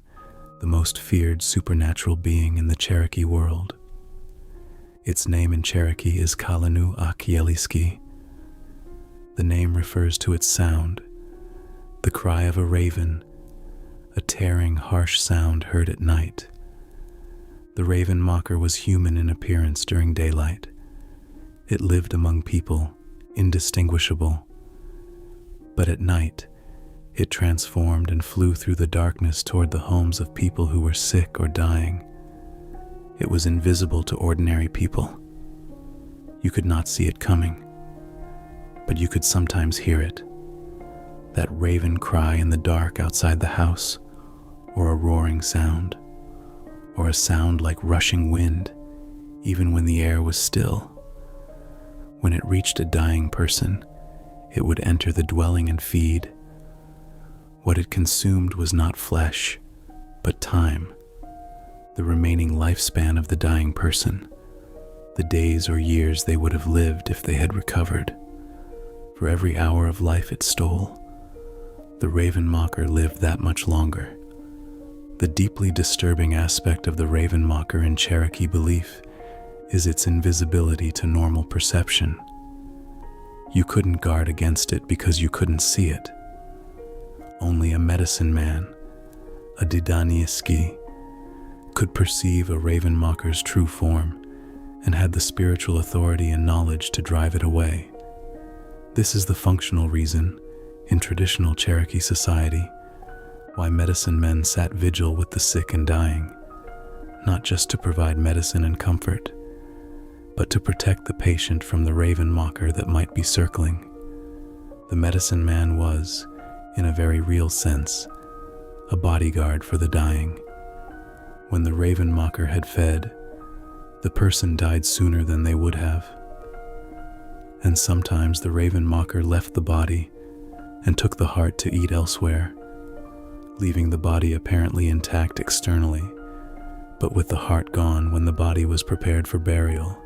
the most feared supernatural being in the Cherokee world. Its name in Cherokee is Kalanu Akieliski. The name refers to its sound, the cry of a raven, a tearing, harsh sound heard at night. The Raven Mocker was human in appearance during daylight. It lived among people, indistinguishable. But at night, it transformed and flew through the darkness toward the homes of people who were sick or dying. It was invisible to ordinary people. You could not see it coming, but you could sometimes hear it. That raven cry in the dark outside the house, or a roaring sound, or a sound like rushing wind, even when the air was still. When it reached a dying person, it would enter the dwelling and feed. What it consumed was not flesh, but time, the remaining lifespan of the dying person, the days or years they would have lived if they had recovered. For every hour of life it stole, the Raven Mocker lived that much longer. The deeply disturbing aspect of the Raven Mocker in Cherokee belief is its invisibility to normal perception. You couldn't guard against it because you couldn't see it. Only a medicine man, a Didanieski, could perceive a Raven Mocker's true form and had the spiritual authority and knowledge to drive it away. This is the functional reason, in traditional Cherokee society, why medicine men sat vigil with the sick and dying, not just to provide medicine and comfort, but to protect the patient from the Raven Mocker that might be circling. The medicine man was, in a very real sense, a bodyguard for the dying. When the Raven Mocker had fed, the person died sooner than they would have. And sometimes the Raven Mocker left the body and took the heart to eat elsewhere, leaving the body apparently intact externally, but with the heart gone when the body was prepared for burial.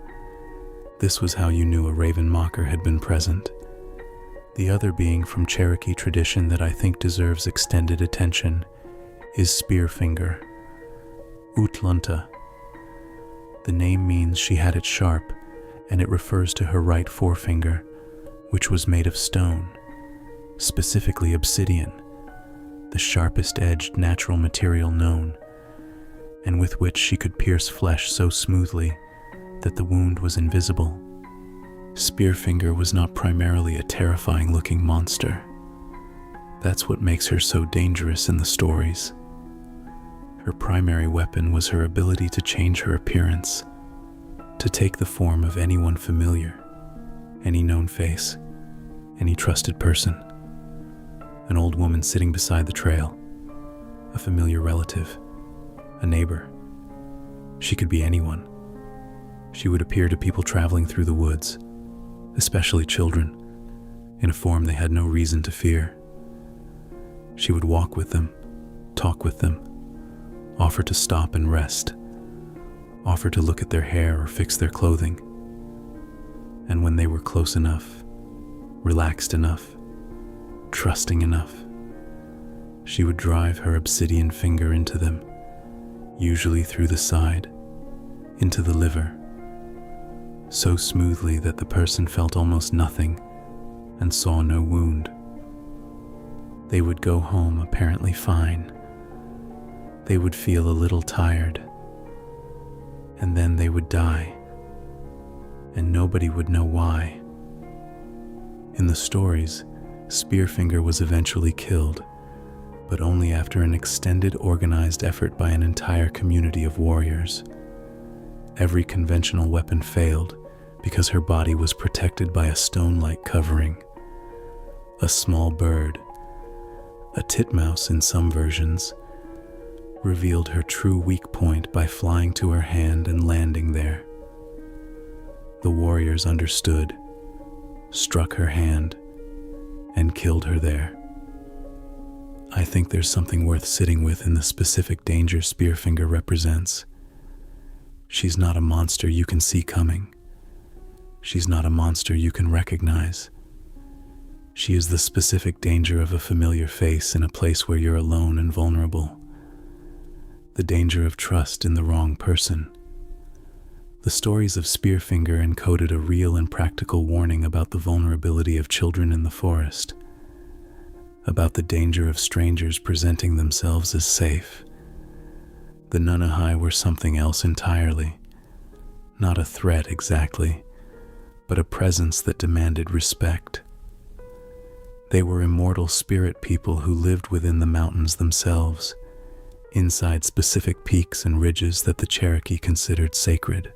This was how you knew a Raven Mocker had been present. The other being from Cherokee tradition that I think deserves extended attention is Spearfinger, Utlunta. The name means she had it sharp, and it refers to her right forefinger, which was made of stone, specifically obsidian, the sharpest-edged natural material known, and with which she could pierce flesh so smoothly that the wound was invisible. Spearfinger was not primarily a terrifying-looking monster. That's what makes her so dangerous in the stories. Her primary weapon was her ability to change her appearance, to take the form of anyone familiar, any known face, any trusted person. An old woman sitting beside the trail, a familiar relative, a neighbor. She could be anyone. She would appear to people traveling through the woods, especially children, in a form they had no reason to fear. She would walk with them, talk with them, offer to stop and rest, offer to look at their hair or fix their clothing. And when they were close enough, relaxed enough, trusting enough, she would drive her obsidian finger into them, usually through the side, into the liver, so smoothly that the person felt almost nothing and saw no wound. They would go home apparently fine. They would feel a little tired, and then they would die, and nobody would know why. In the stories, Spearfinger was eventually killed, but only after an extended organized effort by an entire community of warriors. Every conventional weapon failed because her body was protected by a stone-like covering. A small bird, a titmouse in some versions, revealed her true weak point by flying to her hand and landing there. The warriors understood, struck her hand, and killed her there. I think there's something worth sitting with in the specific danger Spearfinger represents. She's not a monster you can see coming. She's not a monster you can recognize. She is the specific danger of a familiar face in a place where you're alone and vulnerable. The danger of trust in the wrong person. The stories of Spearfinger encoded a real and practical warning about the vulnerability of children in the forest, about the danger of strangers presenting themselves as safe. The Nunahai were something else entirely. Not a threat exactly, but a presence that demanded respect. They were immortal spirit people who lived within the mountains themselves, inside specific peaks and ridges that the Cherokee considered sacred.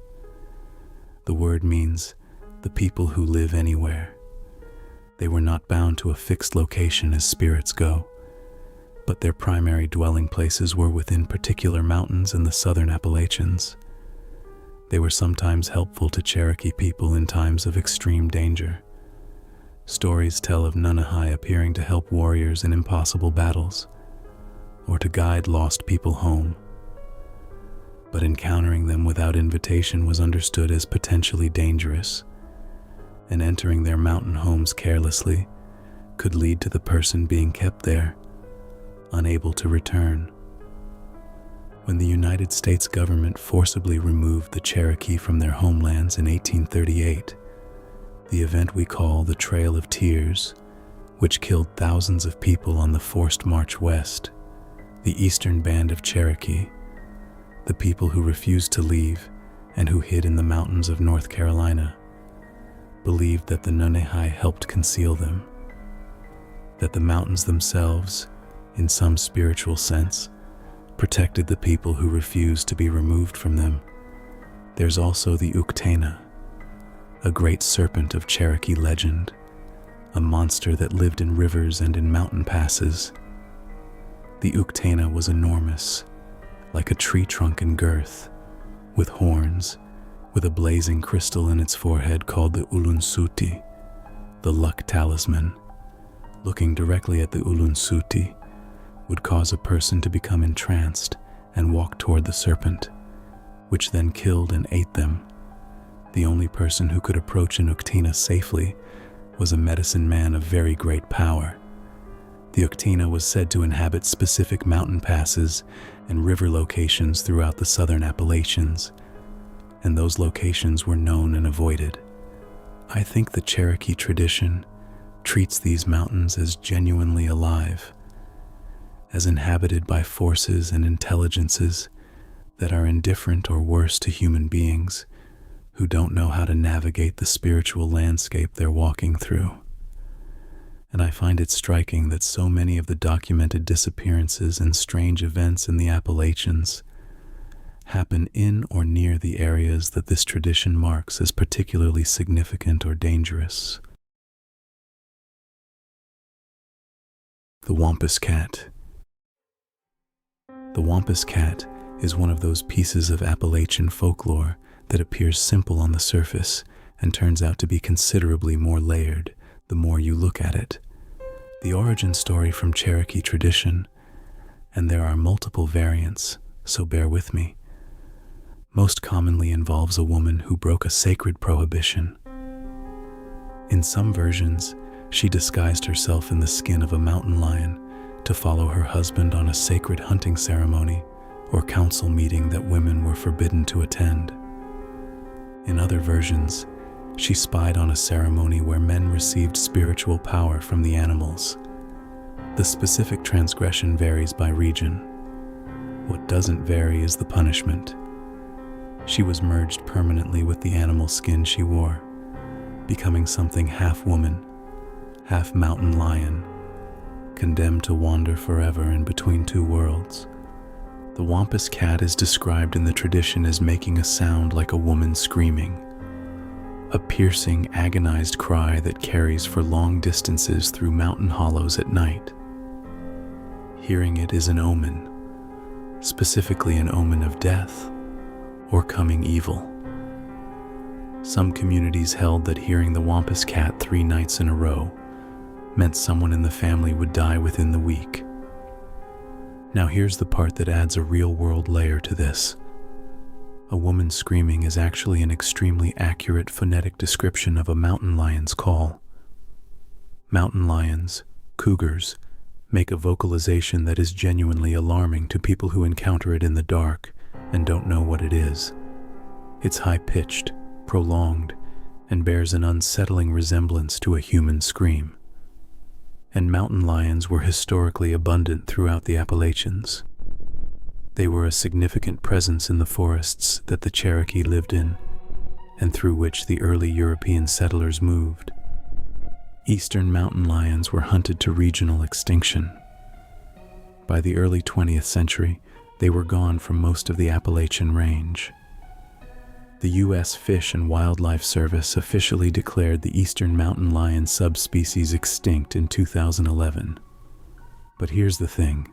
The word means the people who live anywhere. They were not bound to a fixed location as spirits go, but their primary dwelling places were within particular mountains in the southern Appalachians. They were sometimes helpful to Cherokee people in times of extreme danger. Stories tell of Nunahai appearing to help warriors in impossible battles, or to guide lost people home. But encountering them without invitation was understood as potentially dangerous, and entering their mountain homes carelessly could lead to the person being kept there, unable to return. When the United States government forcibly removed the Cherokee from their homelands in 1838, the event we call the Trail of Tears, which killed thousands of people on the forced march west, the eastern band of Cherokee, the people who refused to leave and who hid in the mountains of North Carolina, believed that the Nunahai helped conceal them, that the mountains themselves, in some spiritual sense, protected the people who refused to be removed from them. There's also the Uktena, a great serpent of Cherokee legend, a monster that lived in rivers and in mountain passes. The Uktena was enormous, like a tree trunk in girth, with horns, with a blazing crystal in its forehead called the Ulunsuti, the luck talisman. Looking directly at the Ulunsuti would cause a person to become entranced and walk toward the serpent, which then killed and ate them. The only person who could approach an Uktena safely was a medicine man of very great power. The Uktena was said to inhabit specific mountain passes and river locations throughout the southern Appalachians, and those locations were known and avoided. I think the Cherokee tradition treats these mountains as genuinely alive, as inhabited by forces and intelligences that are indifferent or worse to human beings who don't know how to navigate the spiritual landscape they're walking through. And I find it striking that so many of the documented disappearances and strange events in the Appalachians happen in or near the areas that this tradition marks as particularly significant or dangerous. The Wampus Cat. The Wampus Cat is one of those pieces of Appalachian folklore that appears simple on the surface and turns out to be considerably more layered the more you look at it. The origin story from Cherokee tradition, and there are multiple variants, so bear with me, most commonly involves a woman who broke a sacred prohibition. In some versions, she disguised herself in the skin of a mountain lion to follow her husband on a sacred hunting ceremony or council meeting that women were forbidden to attend. In other versions, she spied on a ceremony where men received spiritual power from the animals. The specific transgression varies by region. What doesn't vary is the punishment. She was merged permanently with the animal skin she wore, becoming something half woman, half mountain lion, condemned to wander forever in between two worlds. The Wampus Cat is described in the tradition as making a sound like a woman screaming, a piercing, agonized cry that carries for long distances through mountain hollows at night. Hearing it is an omen, specifically an omen of death or coming evil. Some communities held that hearing the Wampus Cat 3 nights in a row meant someone in the family would die within the week. Now here's the part that adds a real-world layer to this. A woman screaming is actually an extremely accurate phonetic description of a mountain lion's call. Mountain lions, cougars, make a vocalization that is genuinely alarming to people who encounter it in the dark and don't know what it is. It's high-pitched, prolonged, and bears an unsettling resemblance to a human scream. And mountain lions were historically abundant throughout the Appalachians. They were a significant presence in the forests that the Cherokee lived in, and through which the early European settlers moved. Eastern mountain lions were hunted to regional extinction. By the early 20th century, they were gone from most of the Appalachian Range. The U.S. Fish and Wildlife Service officially declared the eastern mountain lion subspecies extinct in 2011. But here's the thing.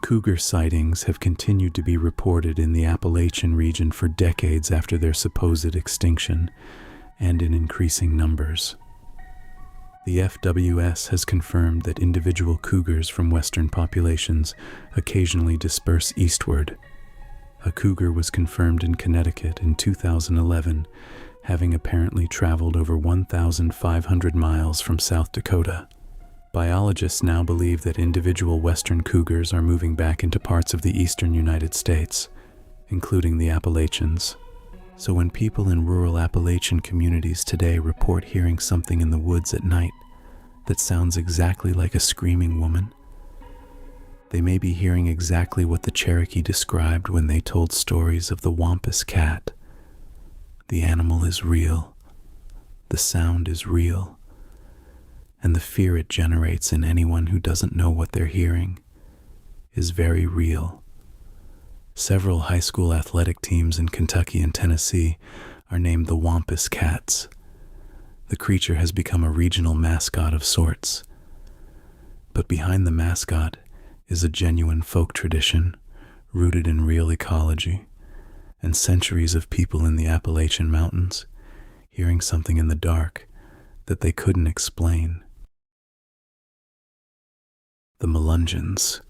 Cougar sightings have continued to be reported in the Appalachian region for decades after their supposed extinction, and in increasing numbers. The FWS has confirmed that individual cougars from western populations occasionally disperse eastward. A cougar was confirmed in Connecticut in 2011, having apparently traveled over 1,500 miles from South Dakota. Biologists now believe that individual western cougars are moving back into parts of the eastern United States, including the Appalachians. So when people in rural Appalachian communities today report hearing something in the woods at night that sounds exactly like a screaming woman, they may be hearing exactly what the Cherokee described when they told stories of the Wampus Cat. The animal is real, the sound is real, and the fear it generates in anyone who doesn't know what they're hearing is very real. Several high school athletic teams in Kentucky and Tennessee are named the Wampus Cats. The creature has become a regional mascot of sorts. But behind the mascot is a genuine folk tradition rooted in real ecology and centuries of people in the Appalachian Mountains hearing something in the dark that they couldn't explain. The Melungeons.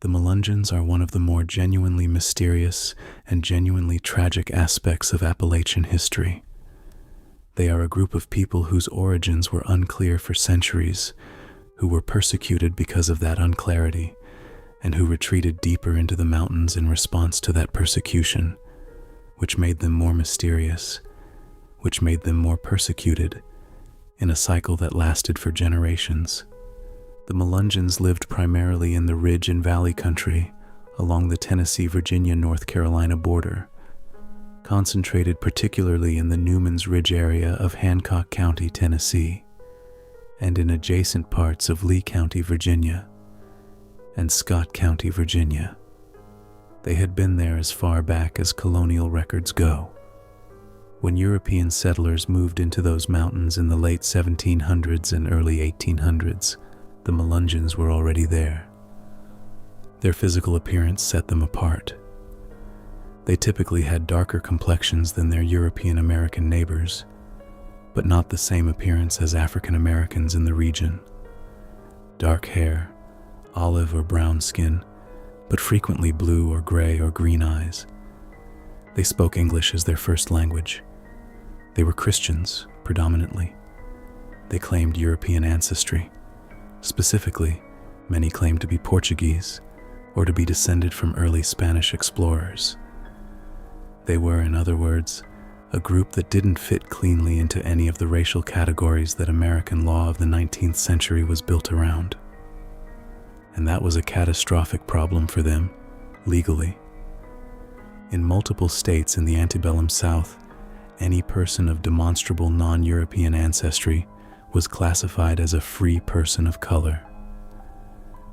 The Melungeons are one of the more genuinely mysterious and genuinely tragic aspects of Appalachian history. They are a group of people whose origins were unclear for centuries, who were persecuted because of that unclarity, and who retreated deeper into the mountains in response to that persecution, which made them more mysterious, which made them more persecuted, in a cycle that lasted for generations. The Melungeons lived primarily in the ridge and valley country along the Tennessee, Virginia, North Carolina border, concentrated particularly in the Newman's Ridge area of Hancock County, Tennessee, and in adjacent parts of Lee County, Virginia, and Scott County, Virginia. They had been there as far back as colonial records go. When European settlers moved into those mountains in the late 1700s and early 1800s, the Melungeons were already there. Their physical appearance set them apart. They typically had darker complexions than their European American neighbors, but not the same appearance as African Americans in the region. Dark hair, olive or brown skin, but frequently blue or gray or green eyes. They spoke English as their first language. They were Christians, predominantly. They claimed European ancestry. Specifically, many claimed to be Portuguese or to be descended from early Spanish explorers. They were, in other words, a group that didn't fit cleanly into any of the racial categories that American law of the 19th century was built around. And that was a catastrophic problem for them, legally. In multiple states in the antebellum South, any person of demonstrable non-European ancestry was classified as a free person of color.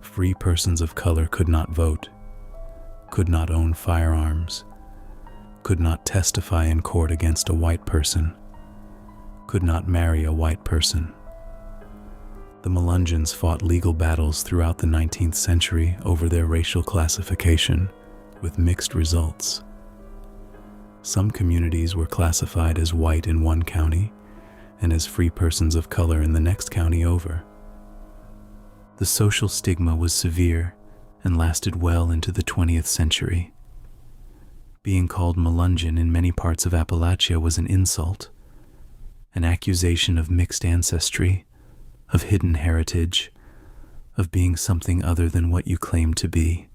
Free persons of color could not vote, could not own firearms, could not testify in court against a white person, could not marry a white person. The Melungeons fought legal battles throughout the 19th century over their racial classification, with mixed results. Some communities were classified as white in one county and as free persons of color in the next county over. The social stigma was severe and lasted well into the 20th century. Being called Melungeon in many parts of Appalachia was an insult, an accusation of mixed ancestry, of hidden heritage, of being something other than what you claimed to be.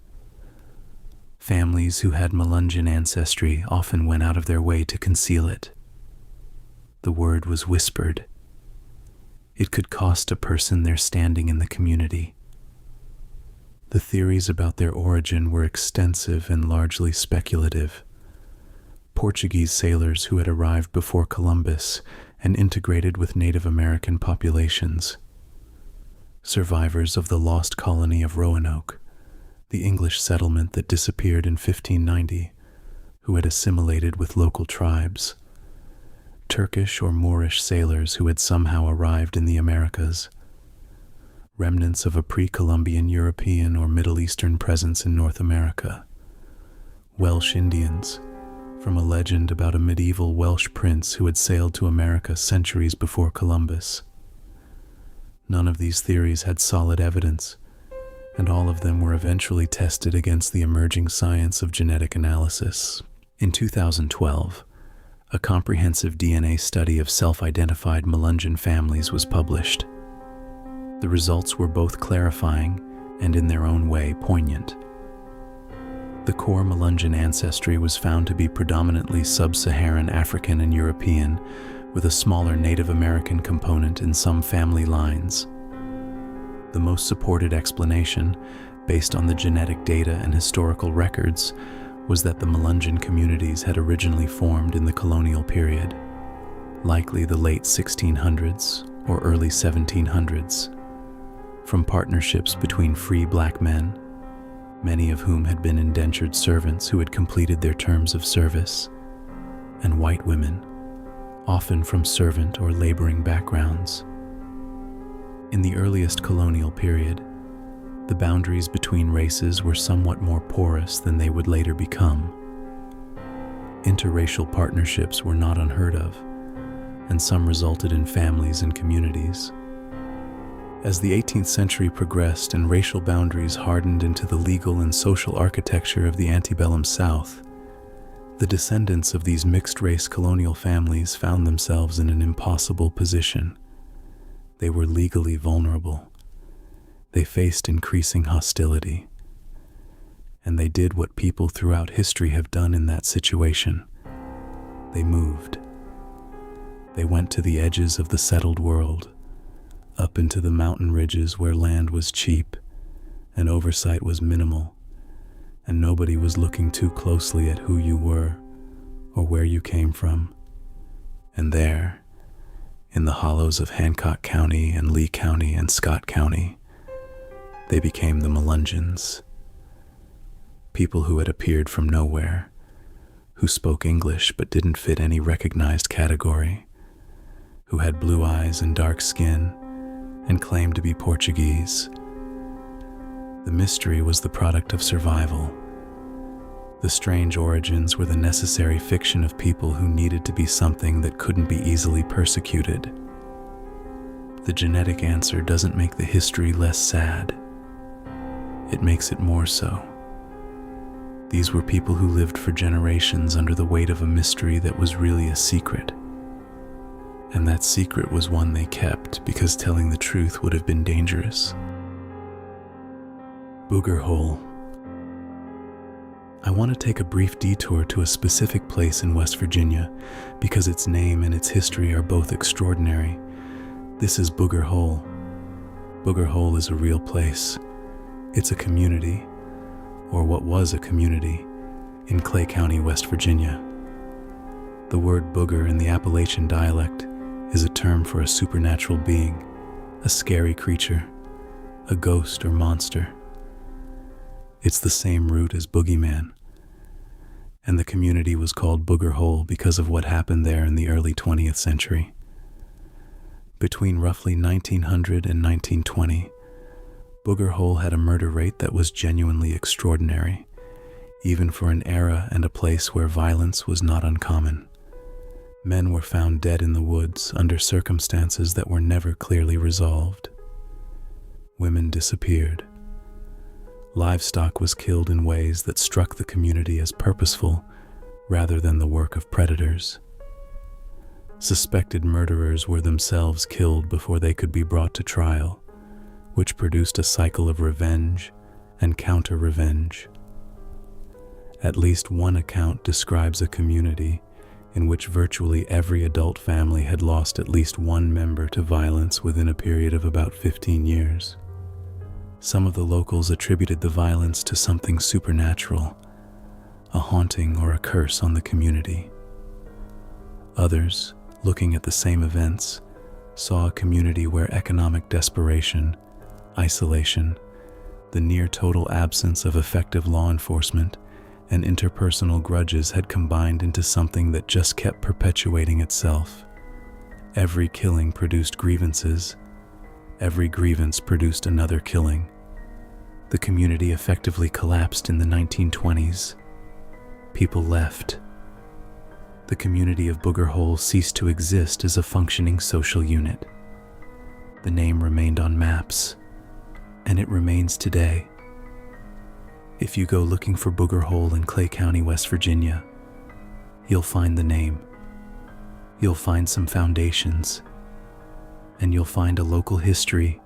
Families who had Melungeon ancestry often went out of their way to conceal it. The word was whispered. It could cost a person their standing in the community. The theories about their origin were extensive and largely speculative. Portuguese sailors who had arrived before Columbus and integrated with Native American populations. Survivors of the lost colony of Roanoke, the English settlement that disappeared in 1590, who had assimilated with local tribes. Turkish or Moorish sailors who had somehow arrived in the Americas. Remnants of a pre-Columbian European or Middle Eastern presence in North America. Welsh Indians, from a legend about a medieval Welsh prince who had sailed to America centuries before Columbus. None of these theories had solid evidence, and all of them were eventually tested against the emerging science of genetic analysis. In 2012, a comprehensive DNA study of self-identified Melungeon families was published. The results were both clarifying and in their own way poignant. The core Melungeon ancestry was found to be predominantly sub-Saharan African and European, with a smaller Native American component in some family lines. The most supported explanation, based on the genetic data and historical records, was that the Melungeon communities had originally formed in the colonial period, likely the late 1600s or early 1700s, from partnerships between free black men, many of whom had been indentured servants who had completed their terms of service, and white women, often from servant or laboring backgrounds. In the earliest colonial period, the boundaries between races were somewhat more porous than they would later become. Interracial partnerships were not unheard of, and some resulted in families and communities. As the 18th century progressed and racial boundaries hardened into the legal and social architecture of the antebellum South, The descendants of these mixed-race colonial families found themselves in an impossible position. They were legally vulnerable. They faced increasing hostility. And they did what people throughout history have done in that situation. They moved. They went to the edges of the settled world, up into the mountain ridges where land was cheap and oversight was minimal, and nobody was looking too closely at who you were or where you came from. And there, in the hollows of Hancock County and Lee County and Scott County, they became the Melungeons, people who had appeared from nowhere, who spoke English but didn't fit any recognized category, who had blue eyes and dark skin and claimed to be Portuguese. The mystery was the product of survival. The strange origins were the necessary fiction of people who needed to be something that couldn't be easily persecuted. The genetic answer doesn't make the history less sad. It makes it more so. These were people who lived for generations under the weight of a mystery that was really a secret. And that secret was one they kept because telling the truth would have been dangerous. Booger Hole. I want to take a brief detour to a specific place in West Virginia because its name and its history are both extraordinary. This is Booger Hole. Booger Hole is a real place. It's a community, or what was a community, in Clay County, West Virginia. The word booger in the Appalachian dialect is a term for a supernatural being, a scary creature, a ghost or monster. It's the same root as boogeyman, and the community was called Booger Hole because of what happened there in the early 20th century. Between roughly 1900 and 1920, Booger Hole had a murder rate that was genuinely extraordinary, even for an era and a place where violence was not uncommon. Men were found dead in the woods under circumstances that were never clearly resolved. Women disappeared. Livestock was killed in ways that struck the community as purposeful rather than the work of predators. Suspected murderers were themselves killed before they could be brought to trial, which produced a cycle of revenge and counter-revenge. At least one account describes a community in which virtually every adult family had lost at least one member to violence within a period of about 15 years. Some of the locals attributed the violence to something supernatural, a haunting or a curse on the community. Others, looking at the same events, saw a community where economic desperation, isolation, the near total absence of effective law enforcement, and interpersonal grudges had combined into something that just kept perpetuating itself. Every killing produced grievances. Every grievance produced another killing. The community effectively collapsed in the 1920s. People left. The community of Booger Hole ceased to exist as a functioning social unit. The name remained on maps, and it remains today. If you go looking for Booger Hole in Clay County, West Virginia, you'll find the name. You'll find some foundations, and you'll find a local history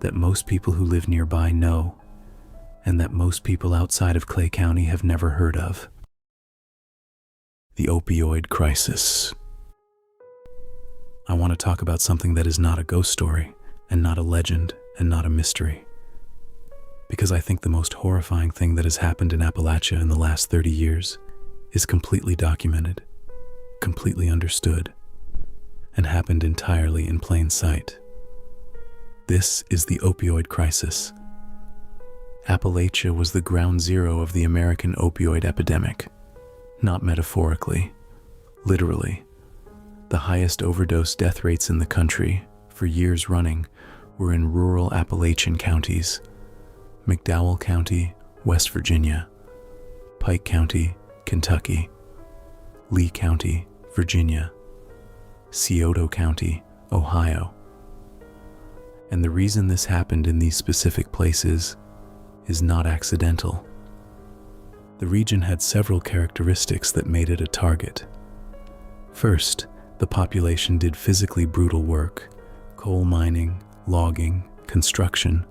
that most people who live nearby know, and that most people outside of Clay County have never heard of. The Opioid Crisis. I want to talk about something that is not a ghost story, and not a legend, and not a mystery. Because I think the most horrifying thing that has happened in Appalachia in the last 30 years is completely documented, completely understood, and happened entirely in plain sight. This is the opioid crisis. Appalachia was the ground zero of the American opioid epidemic, not metaphorically, literally. The highest overdose death rates in the country, for years running, were in rural Appalachian counties: McDowell County, West Virginia; Pike County, Kentucky; Lee County, Virginia; Scioto County, Ohio. And the reason this happened in these specific places is not accidental. The region had several characteristics that made it a target. First, the population did physically brutal work: coal mining, logging, construction,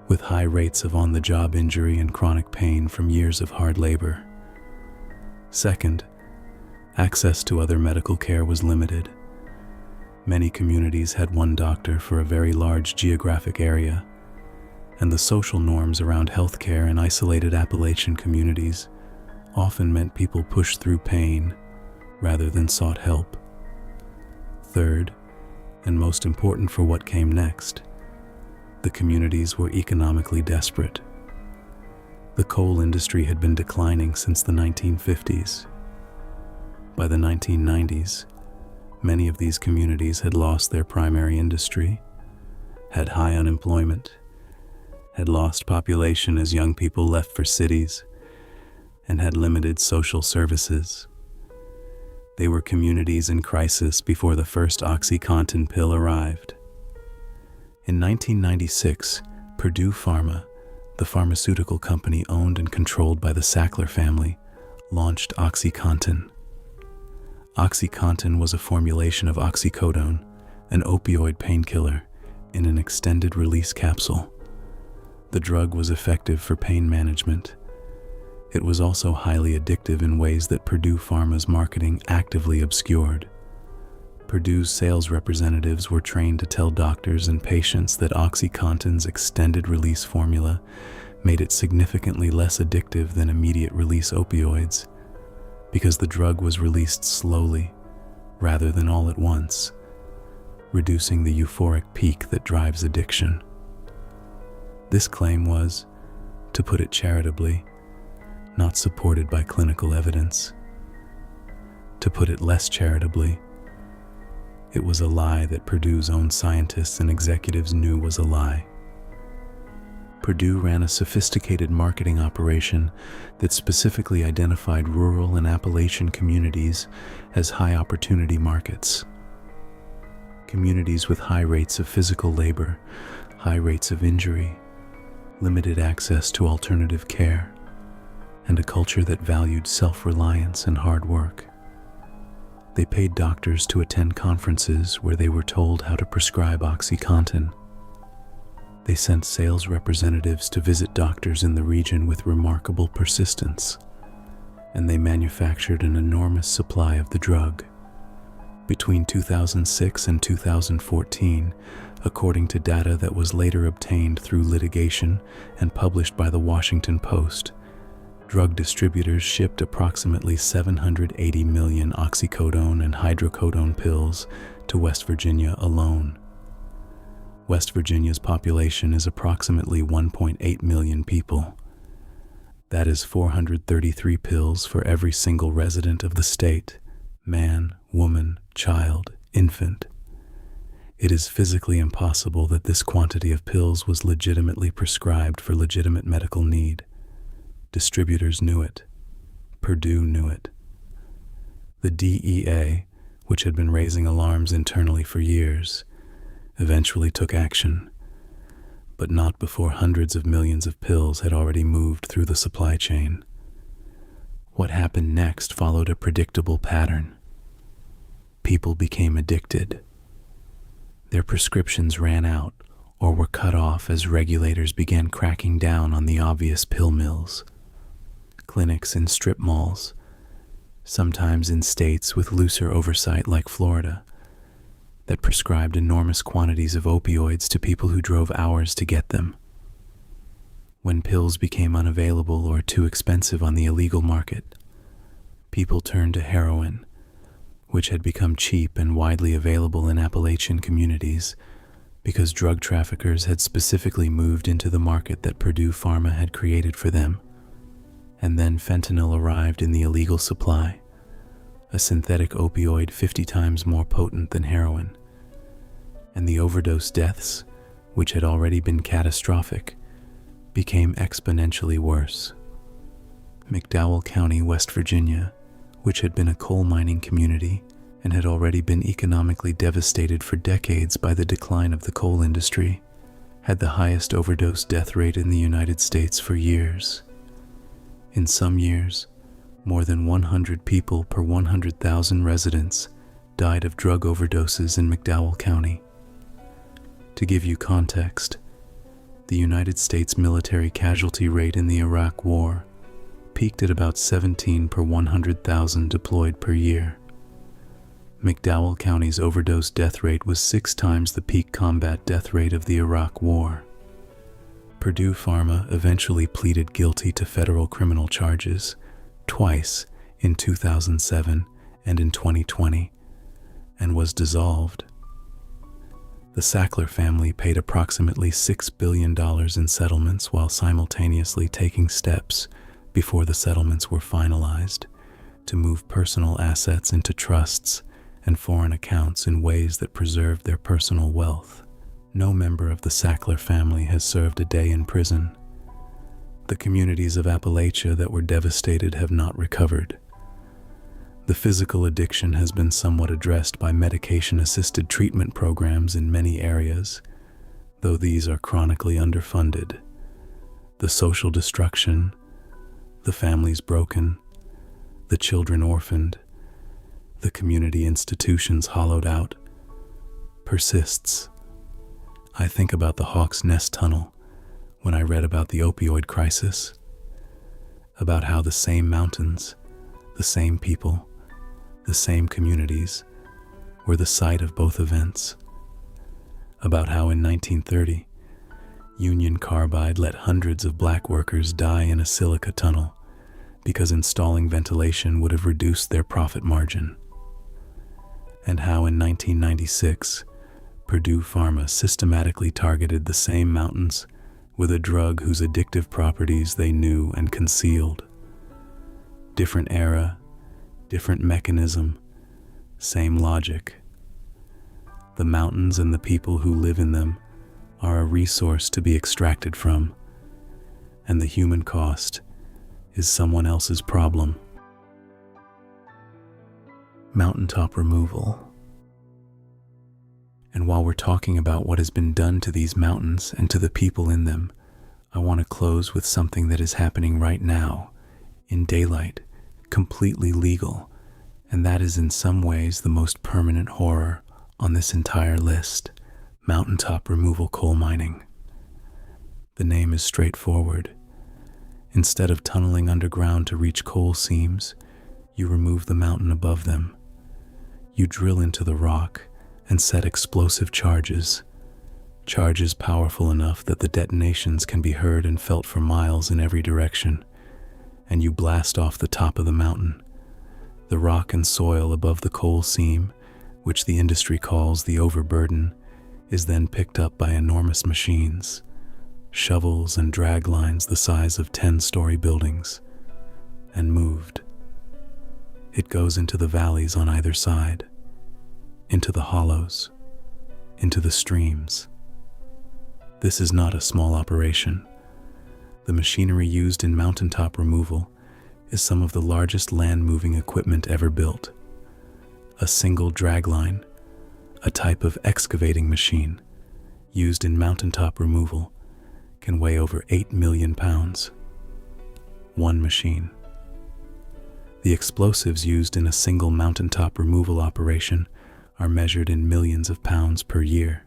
with high rates of on-the-job injury and chronic pain from years of hard labor. Second, access to other medical care was limited. Many communities had one doctor for a very large geographic area, and the social norms around healthcare in isolated Appalachian communities often meant people pushed through pain rather than sought help. Third, and most important for what came next, the communities were economically desperate. The coal industry had been declining since the 1950s. By the 1990s, many of these communities had lost their primary industry, had high unemployment, had lost population as young people left for cities, and had limited social services. They were communities in crisis before the first OxyContin pill arrived. In 1996, Purdue Pharma, the pharmaceutical company owned and controlled by the Sackler family, launched OxyContin. OxyContin was a formulation of oxycodone, an opioid painkiller, in an extended-release capsule. The drug was effective for pain management. It was also highly addictive in ways that Purdue Pharma's marketing actively obscured. Purdue's sales representatives were trained to tell doctors and patients that OxyContin's extended-release formula made it significantly less addictive than immediate-release opioids, because the drug was released slowly, rather than all at once, reducing the euphoric peak that drives addiction. This claim was, to put it charitably, not supported by clinical evidence. To put it less charitably, it was a lie that Purdue's own scientists and executives knew was a lie. Purdue ran a sophisticated marketing operation that specifically identified rural and Appalachian communities as high-opportunity markets. Communities with high rates of physical labor, high rates of injury, limited access to alternative care, and a culture that valued self-reliance and hard work. They paid doctors to attend conferences where they were told how to prescribe OxyContin. They sent sales representatives to visit doctors in the region with remarkable persistence, and they manufactured an enormous supply of the drug. Between 2006 and 2014, according to data that was later obtained through litigation and published by the Washington Post, drug distributors shipped approximately 780 million oxycodone and hydrocodone pills to West Virginia alone. West Virginia's population is approximately 1.8 million people. That is 433 pills for every single resident of the state, man, woman, child, infant. It is physically impossible that this quantity of pills was legitimately prescribed for legitimate medical need. Distributors knew it. Purdue knew it. The DEA, which had been raising alarms internally for years, eventually took action, but not before hundreds of millions of pills had already moved through the supply chain. What happened next followed a predictable pattern. People became addicted. Their prescriptions ran out or were cut off as regulators began cracking down on the obvious pill mills. Clinics in strip malls, sometimes in states with looser oversight like Florida, that prescribed enormous quantities of opioids to people who drove hours to get them. When pills became unavailable or too expensive on the illegal market, people turned to heroin, which had become cheap and widely available in Appalachian communities because drug traffickers had specifically moved into the market that Purdue Pharma had created for them. And then fentanyl arrived in the illegal supply, a synthetic opioid 50 times more potent than heroin. And the overdose deaths, which had already been catastrophic, became exponentially worse. McDowell County, West Virginia, which had been a coal mining community and had already been economically devastated for decades by the decline of the coal industry, had the highest overdose death rate in the United States for years. In some years, more than 100 people per 100,000 residents died of drug overdoses in McDowell County. To give you context, the United States military casualty rate in the Iraq War peaked at about 17 per 100,000 deployed per year. McDowell County's overdose death rate was 6 times the peak combat death rate of the Iraq War. Purdue Pharma eventually pleaded guilty to federal criminal charges, twice in 2007 and in 2020, and was dissolved. The Sackler family paid approximately $6 billion in settlements while simultaneously taking steps before the settlements were finalized to move personal assets into trusts and foreign accounts in ways that preserved their personal wealth. No member of the Sackler family has served a day in prison. The communities of Appalachia that were devastated have not recovered. The physical addiction has been somewhat addressed by medication-assisted treatment programs in many areas, though these are chronically underfunded. The social destruction, the families broken, the children orphaned, the community institutions hollowed out, persists. I think about the Hawk's Nest Tunnel when I read about the opioid crisis, about how the same mountains, the same people, the same communities were the site of both events, about how in 1930, Union Carbide let hundreds of black workers die in a silica tunnel because installing ventilation would have reduced their profit margin, and how in 1996, Purdue Pharma systematically targeted the same mountains with a drug whose addictive properties they knew and concealed. Different era, different mechanism, same logic. The mountains and the people who live in them are a resource to be extracted from, and the human cost is someone else's problem. Mountaintop Removal. And while we're talking about what has been done to these mountains and to the people in them, I want to close with something that is happening right now, in daylight, completely legal, and that is in some ways the most permanent horror on this entire list: mountaintop removal coal mining. The name is straightforward. Instead of tunneling underground to reach coal seams, you remove the mountain above them. You drill into the rock and set explosive charges powerful enough that the detonations can be heard and felt for miles in every direction, and you blast off the top of the mountain. The rock and soil above the coal seam, which the industry calls the overburden, is then picked up by enormous machines, shovels and drag lines the size of 10-story buildings, and moved. It goes into the valleys on either side, into the hollows, into the streams. This is not a small operation. The machinery used in mountaintop removal is some of the largest land-moving equipment ever built. A single dragline, a type of excavating machine used in mountaintop removal, can weigh over 8 million pounds. One machine. The explosives used in a single mountaintop removal operation are measured in millions of pounds per year.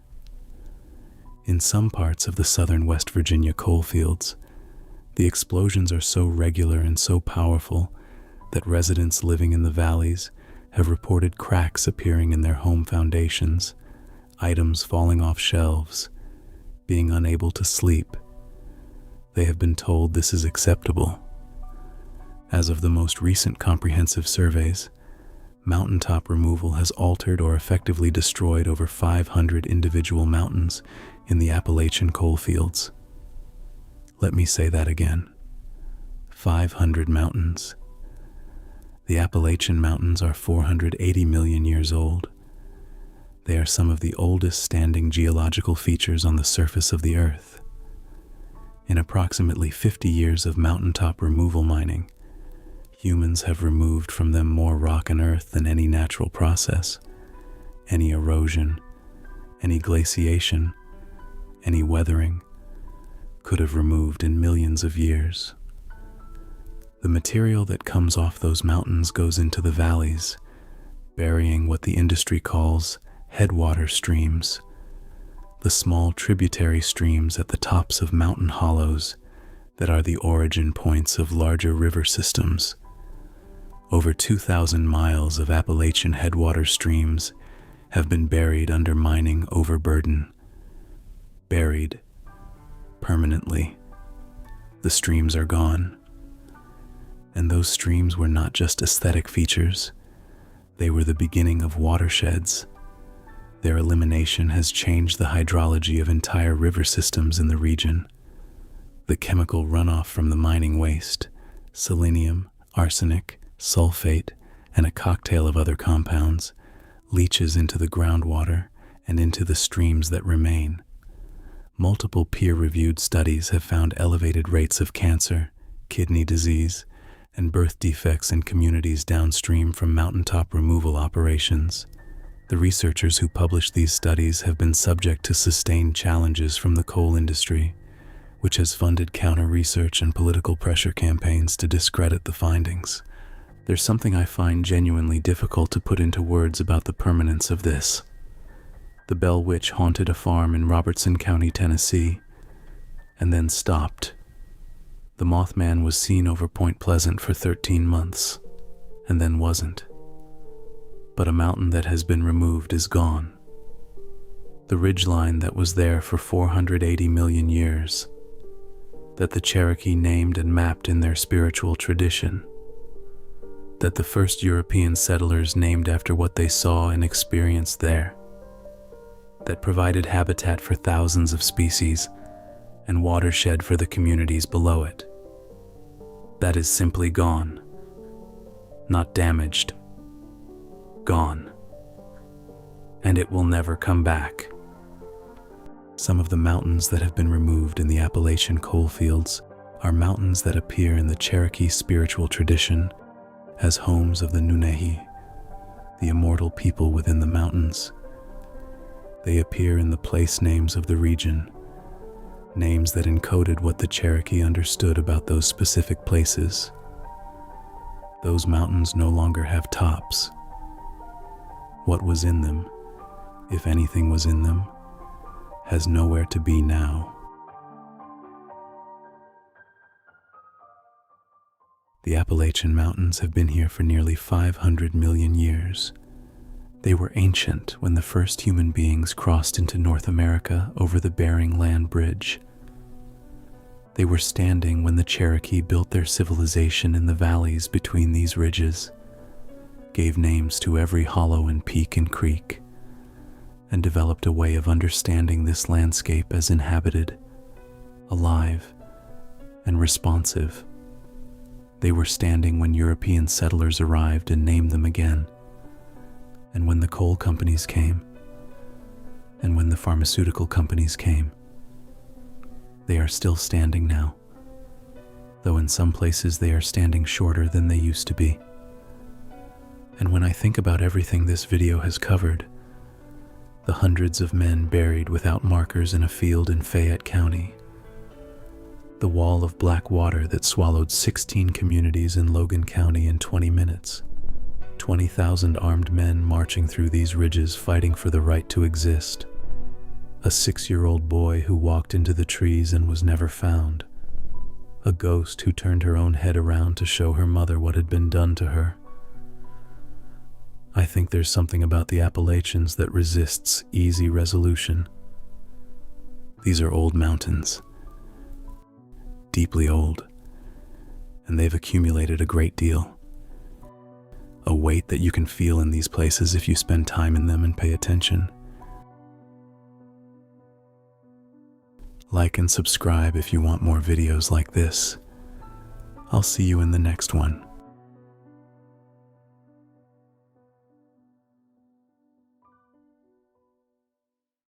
In some parts of the southern West Virginia coalfields, the explosions are so regular and so powerful that residents living in the valleys have reported cracks appearing in their home foundations, items falling off shelves, being unable to sleep. They have been told this is acceptable. As of the most recent comprehensive surveys, mountaintop removal has altered or effectively destroyed over 500 individual mountains in the Appalachian coalfields. Let me say that again. 500 mountains. The Appalachian Mountains are 480 million years old. They are some of the oldest standing geological features on the surface of the earth. In approximately 50 years of mountaintop removal mining, humans have removed from them more rock and earth than any natural process, any erosion, any glaciation, any weathering could have removed in millions of years. The material that comes off those mountains goes into the valleys, burying what the industry calls headwater streams, the small tributary streams at the tops of mountain hollows that are the origin points of larger river systems. Over 2,000 miles of Appalachian headwater streams have been buried under mining overburden. Buried permanently. The streams are gone. And those streams were not just aesthetic features. They were the beginning of watersheds. Their elimination has changed the hydrology of entire river systems in the region. The chemical runoff from the mining waste, selenium, arsenic, sulfate, and a cocktail of other compounds, leaches into the groundwater and into the streams that remain. Multiple peer-reviewed studies have found elevated rates of cancer, kidney disease, and birth defects in communities downstream from mountaintop removal operations. The researchers who published these studies have been subject to sustained challenges from the coal industry, which has funded counter-research and political pressure campaigns to discredit the findings. There's something I find genuinely difficult to put into words about the permanence of this. The Bell Witch haunted a farm in Robertson County, Tennessee, and then stopped. The Mothman was seen over Point Pleasant for 13 months, and then wasn't. But a mountain that has been removed is gone. The ridgeline that was there for 480 million years, that the Cherokee named and mapped in their spiritual tradition, that the first European settlers named after what they saw and experienced there, that provided habitat for thousands of species and watershed for the communities below it. That is simply gone. Not damaged. Gone. And it will never come back. Some of the mountains that have been removed in the Appalachian coalfields are mountains that appear in the Cherokee spiritual tradition as homes of the Nunehi, the immortal people within the mountains. They appear in the place names of the region, names that encoded what the Cherokee understood about those specific places. Those mountains no longer have tops. What was in them, if anything was in them, has nowhere to be now. The Appalachian Mountains have been here for nearly 500 million years. They were ancient when the first human beings crossed into North America over the Bering Land Bridge. They were standing when the Cherokee built their civilization in the valleys between these ridges, gave names to every hollow and peak and creek, and developed a way of understanding this landscape as inhabited, alive, and responsive. They were standing when European settlers arrived and named them again, and when the coal companies came, and when the pharmaceutical companies came. They are still standing now, though in some places they are standing shorter than they used to be. And when I think about everything this video has covered, the hundreds of men buried without markers in a field in Fayette County, the wall of black water that swallowed 16 communities in Logan County in 20 minutes, 20,000 armed men marching through these ridges fighting for the right to exist, a 6-year-old boy who walked into the trees and was never found, a ghost who turned her own head around to show her mother what had been done to her. I think there's something about the Appalachians that resists easy resolution. These are old mountains, deeply old, and they've accumulated a great deal. A weight that you can feel in these places if you spend time in them and pay attention. Like and subscribe if you want more videos like this. I'll see you in the next one.